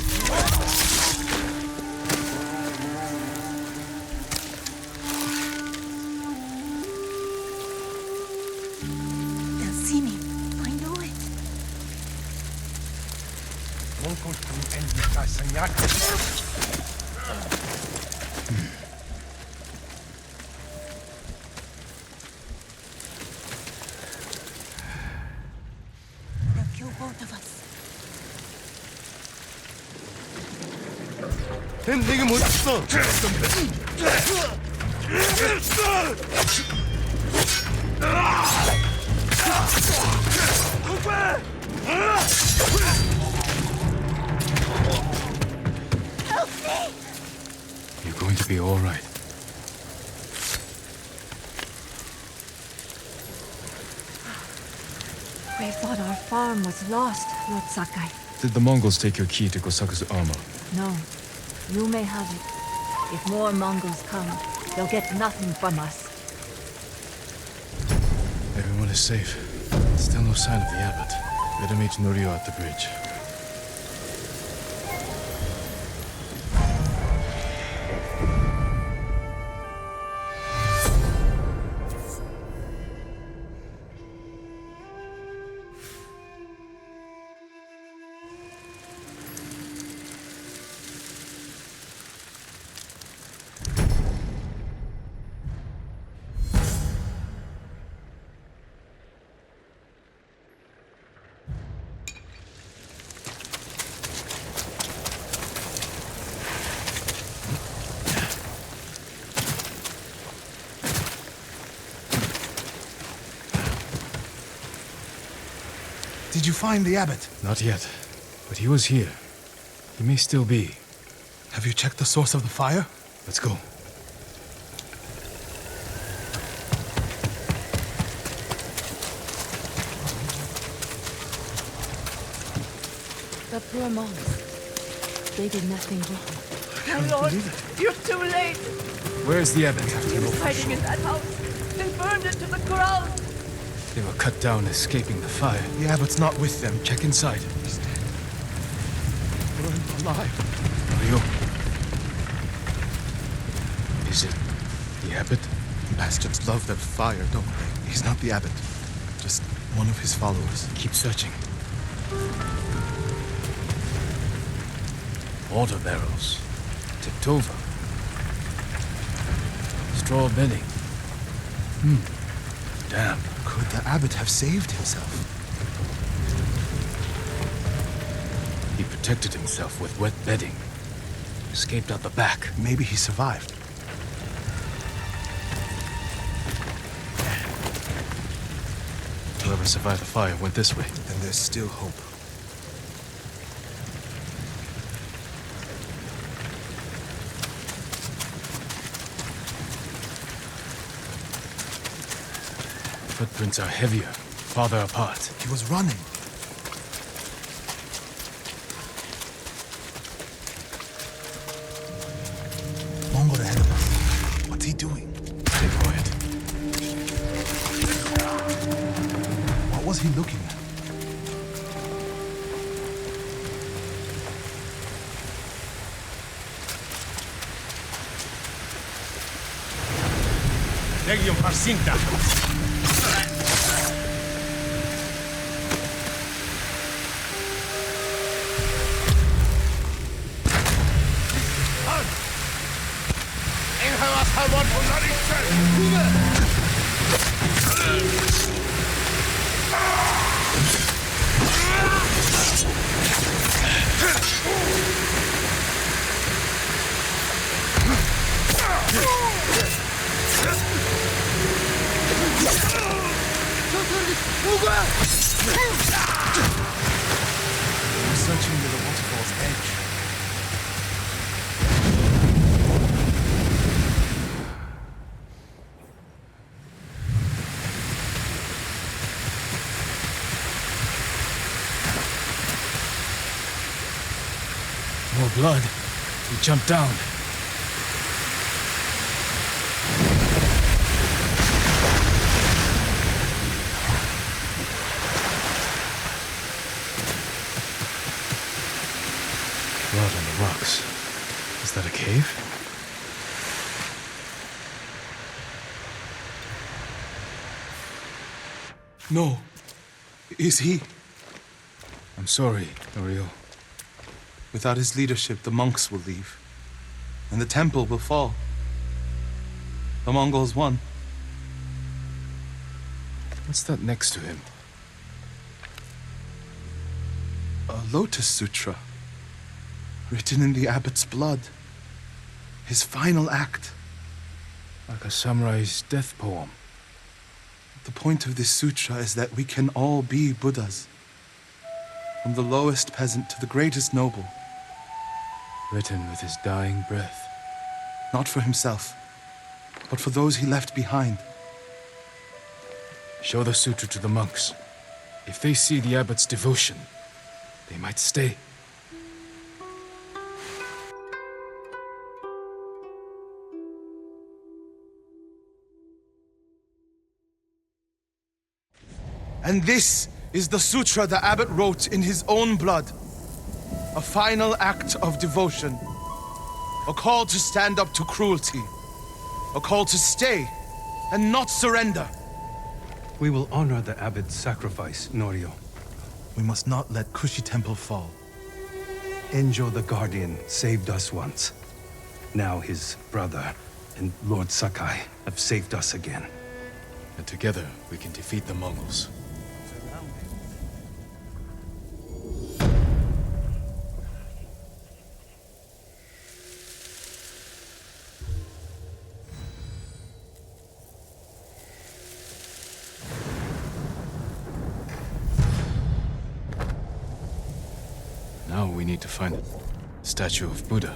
내게 못 있어. You're going to be all right. We thought our farm was lost, Lord Sakai. Did the Mongols take your key to Kosaka's armor? No, you may have it. If more Mongols come, they'll get nothing from us. Everyone is safe. Still no sign of the abbot. Better meet Norio at the bridge. Did you find the abbot? Not yet, but he was here. He may still be. Have you checked the source of the fire? Let's go. The poor monks. They did nothing wrong. My lord, you're too late. Where's the abbot? He was hiding in that house. They burned it to the ground. They were cut down escaping the fire. The abbot's not with them. Check inside. He's dead. Burned alive. Norio. Is it the abbot? Bastards love that fire, don't they? He's not the abbot. Just one of his followers. Keep searching. Water barrels. Tipped over. Straw bedding. Damn. Could the abbot have saved himself? He protected himself with wet bedding. Escaped out the back. Maybe he survived. Whoever survived the fire went this way. Then there's still hope. Footprints are heavier, farther apart. He was running. Mongol ahead of us. What's he doing? Stay quiet. What was he looking at? Legion Parsinta. We're searching near the waterfall's edge. More blood. We jumped down. Blood on the rocks. Is that a cave? No. Is he? I'm sorry, Norio. Without his leadership, the monks will leave. And the temple will fall. The Mongols won. What's that next to him? A lotus sutra. Written in the abbot's blood. His final act. Like a samurai's death poem. The point of this sutra is that we can all be Buddhas. From the lowest peasant to the greatest noble. Written with his dying breath. Not for himself, but for those he left behind. Show the sutra to the monks. If they see the abbot's devotion, they might stay. And this is the sutra the abbot wrote in his own blood. A final act of devotion. A call to stand up to cruelty. A call to stay and not surrender. We will honor the abbot's sacrifice, Norio. We must not let Kushi Temple fall. Enjo the Guardian saved us once. Now his brother and Lord Sakai have saved us again. And together we can defeat the Mongols. Now we need to find the statue of Buddha.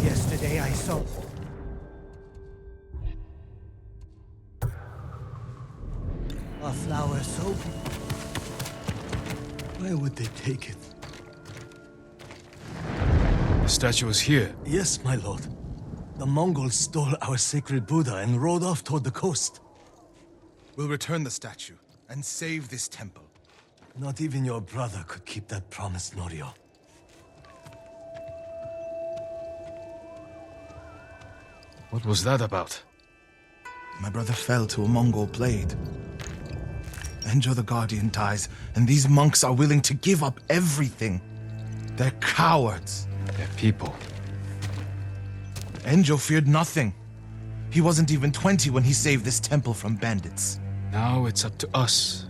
Yesterday I saw... a flower so... Where would they take it? The statue is here. Yes, my lord. The Mongols stole our sacred Buddha and rode off toward the coast. We'll return the statue and save this temple. Not even your brother could keep that promise, Norio. What was that about? My brother fell to a Mongol blade. Enjo the Guardian dies, and these monks are willing to give up everything. They're cowards. They're people. Enjo feared nothing. He wasn't even 20 when he saved this temple from bandits. Now it's up to us.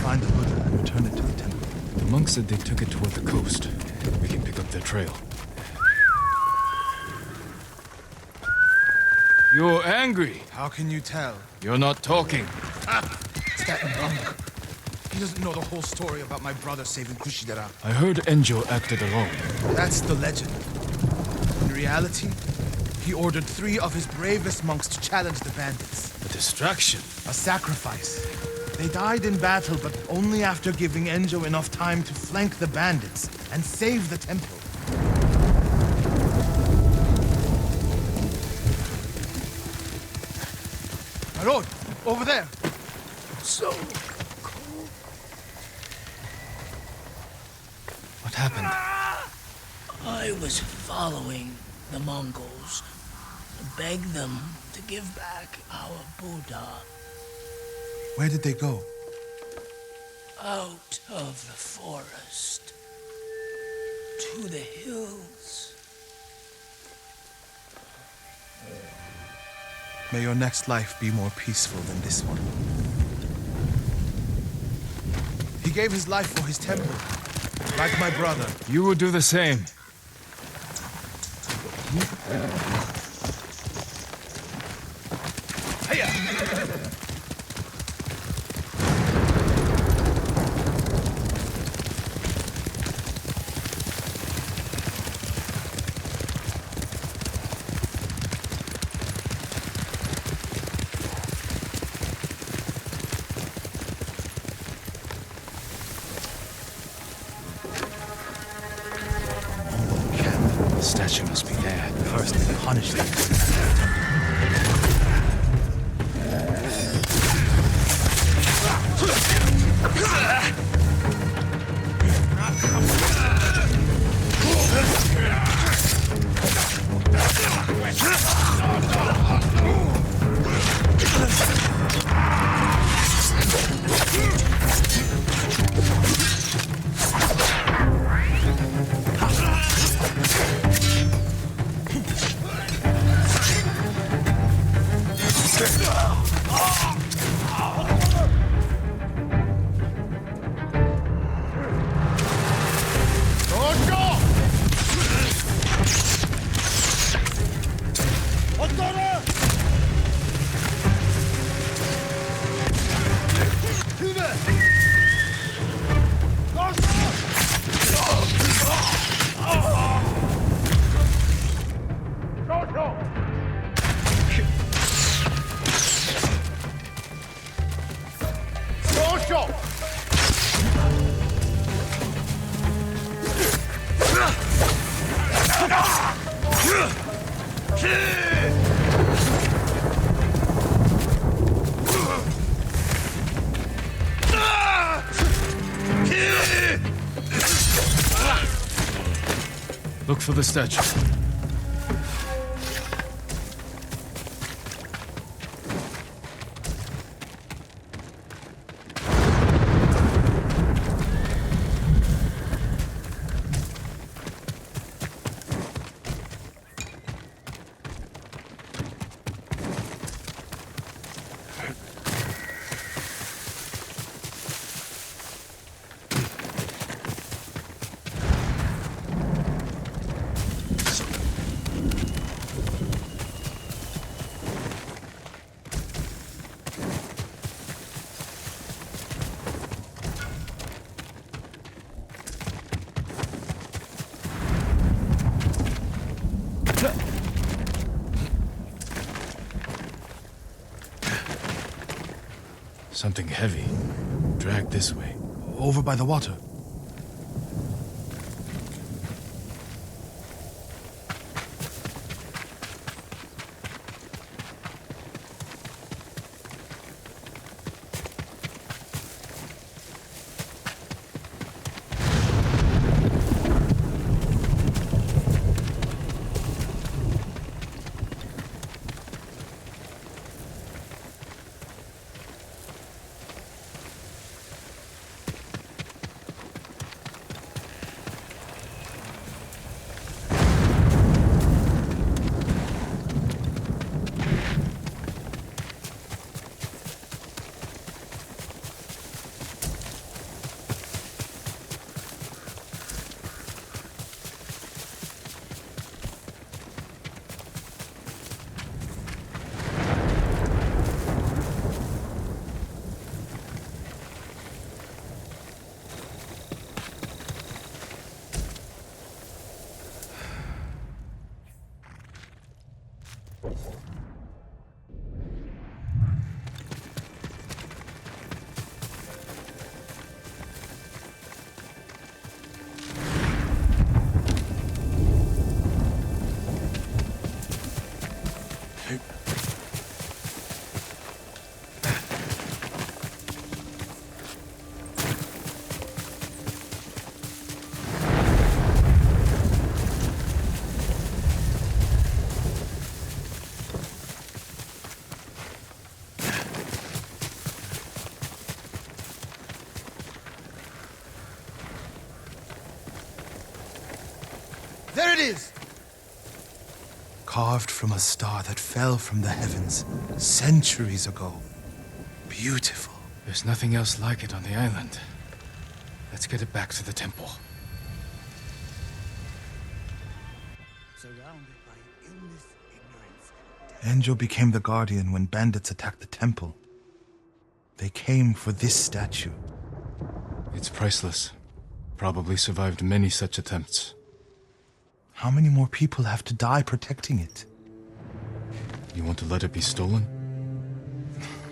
Find the Buddha and return it to the temple. The monks said they took it toward the coast. We can pick up their trail. You're angry. How can you tell? You're not talking. It's that monk. He doesn't know the whole story about my brother saving Kushidera. I heard Enjo acted alone. That's the legend. In reality, he ordered 3 of his bravest monks to challenge the bandits. A distraction. A sacrifice. They died in battle, but only after giving Enjo enough time to flank the bandits and save the temple. My lord, over there. So cold. What happened? I was following the Mongols to beg them to give back our Buddha. Where did they go? Out of the forest. To the hills. May your next life be more peaceful than this one. He gave his life for his temple, like my brother. You will do the same. statue must be there. First, punish them. Look for the statue. Something heavy, dragged this way. Over by the water. There it is! Carved from a star that fell from the heavens centuries ago. Beautiful. There's nothing else like it on the island. Let's get it back to the temple. Surrounded by illness, ignorance, Enjo became the guardian when bandits attacked the temple. They came for this statue. It's priceless. Probably survived many such attempts. How many more people have to die protecting it? You want to let it be stolen?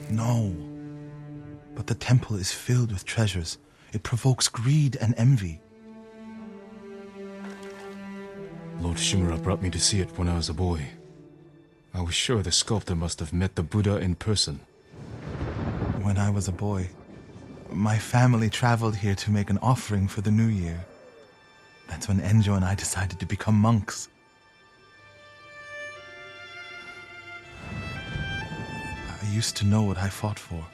No. But the temple is filled with treasures. It provokes greed and envy. Lord Shimura brought me to see it when I was a boy. I was sure the sculptor must have met the Buddha in person. When I was a boy, my family traveled here to make an offering for the new year. That's when Enjo and I decided to become monks. I used to know what I fought for.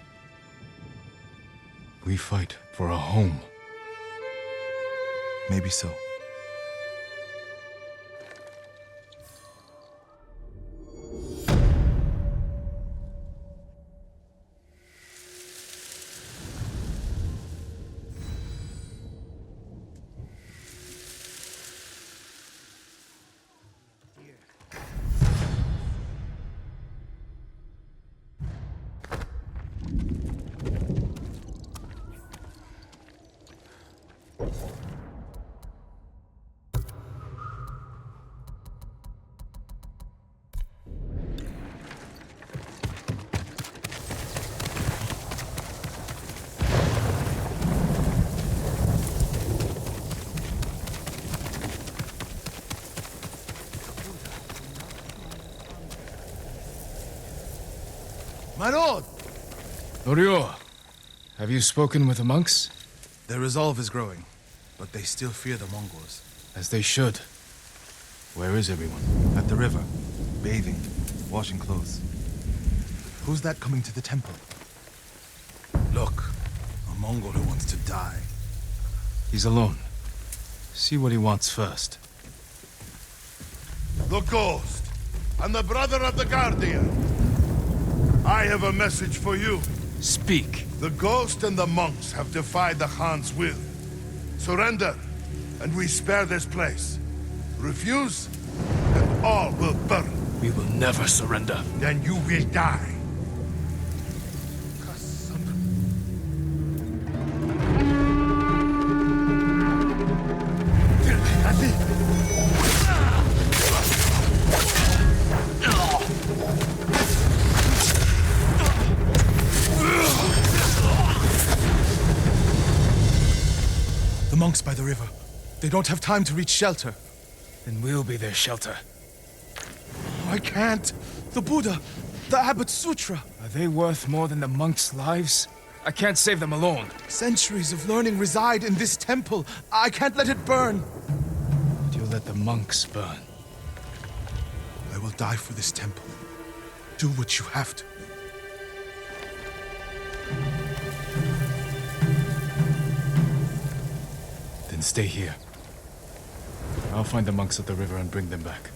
We fight for a home. Maybe so. My lord! Norio, have you spoken with the monks? Their resolve is growing, but they still fear the Mongols. As they should. Where is everyone? At the river, bathing, washing clothes. Who's that coming to the temple? Look, a Mongol who wants to die. He's alone. See what he wants first. The Ghost, and the brother of the Guardian. I have a message for you. Speak. The Ghost and the monks have defied the Khan's will. Surrender, and we spare this place. Refuse, and all will burn. We will never surrender. Then you will die. The monks by the river. They don't have time to reach shelter. Then we'll be their shelter. I can't. The Buddha, the Abbot's Sutra. Are they worth more than the monks' lives? I can't save them alone. Centuries of learning reside in this temple. I can't let it burn. But you'll let the monks burn. I will die for this temple. Do what you have to. Then stay here. I'll find the monks at the river and bring them back.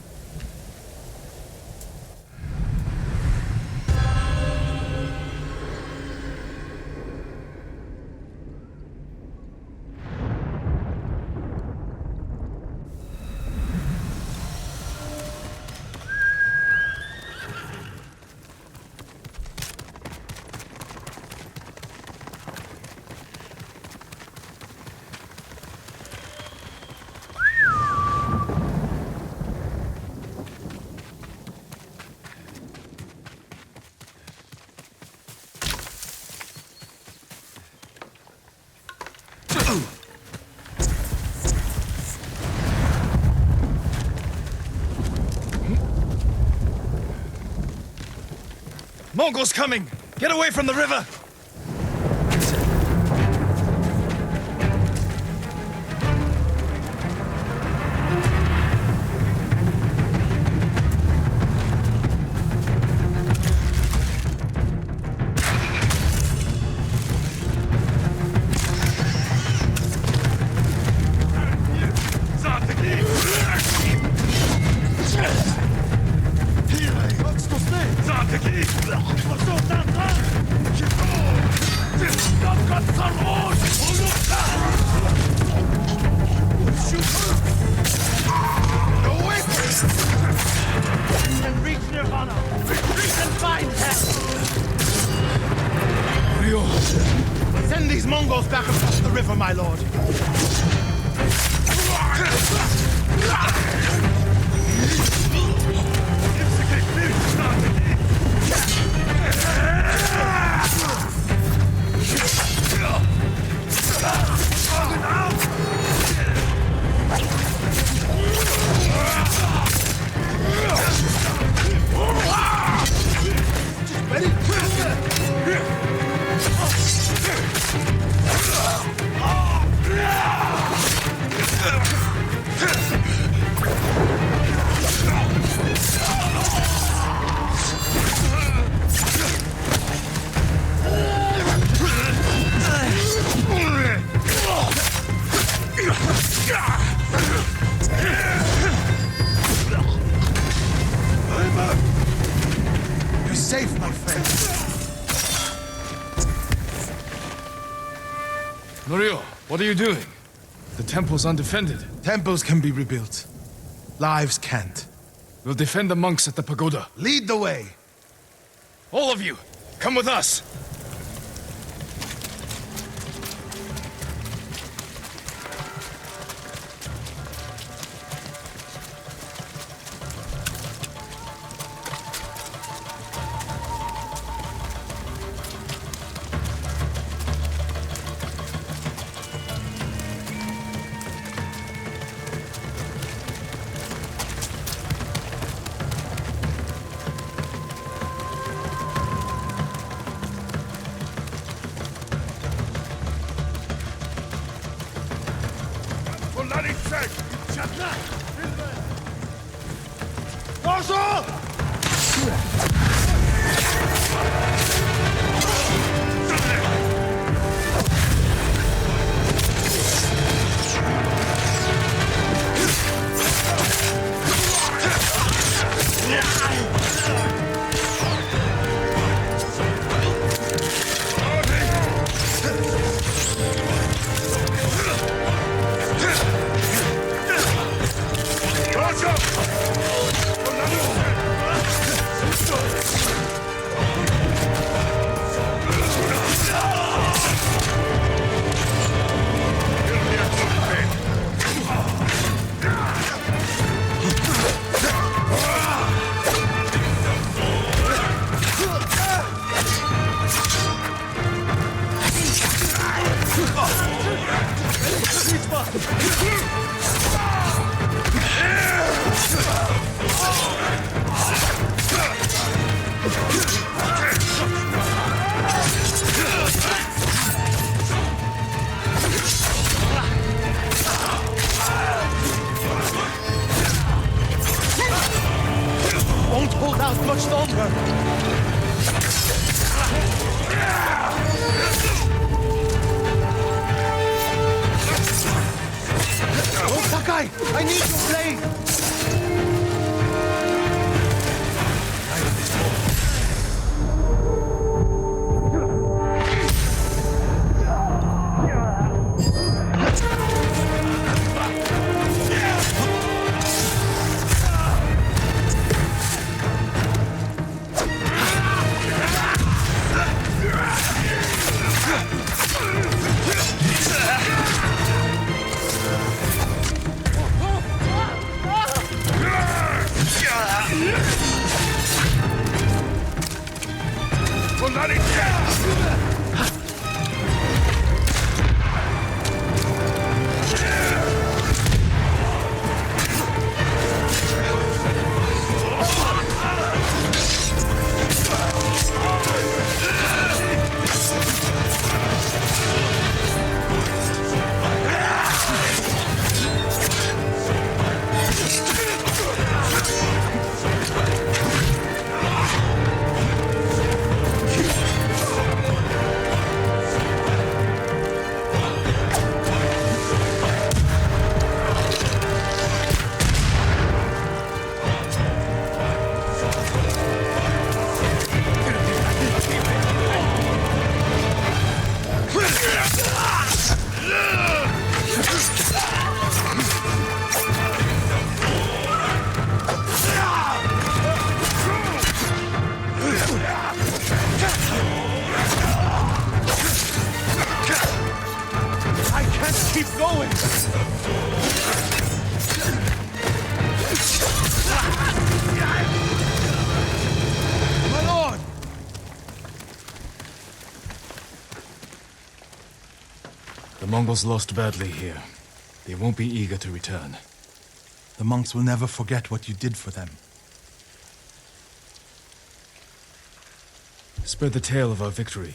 Mongols coming! Get away from the river! Send these Mongols back across the river, my lord. safe, my friend. Norio, what are you doing? The temple's undefended. Temples can be rebuilt. Lives can't. We'll defend the monks at the pagoda. Lead the way. All of you, come with us. Won't hold out much longer. Oh, Sakai! I need your blade! The Mongols lost badly here. They won't be eager to return. The monks will never forget what you did for them. Spread the tale of our victory,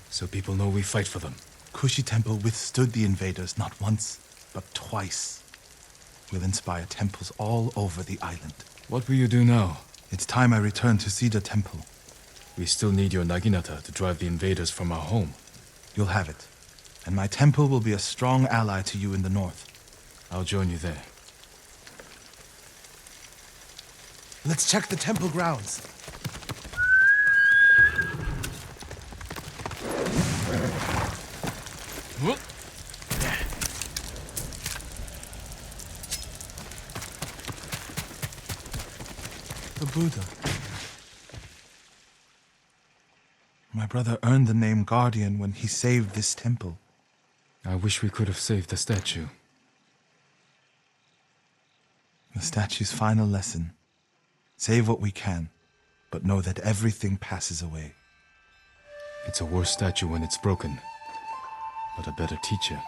so people know we fight for them. Kushi Temple withstood the invaders not once, but twice. We'll inspire temples all over the island. What will you do now? It's time I return to Cedar Temple. We still need your Naginata to drive the invaders from our home. You'll have it. And my temple will be a strong ally to you in the north. I'll join you there. Let's check the temple grounds. The Buddha. My brother earned the name Guardian when he saved this temple. I wish we could have saved the statue. The statue's final lesson. Save what we can, but know that everything passes away. It's a worse statue when it's broken, but a better teacher.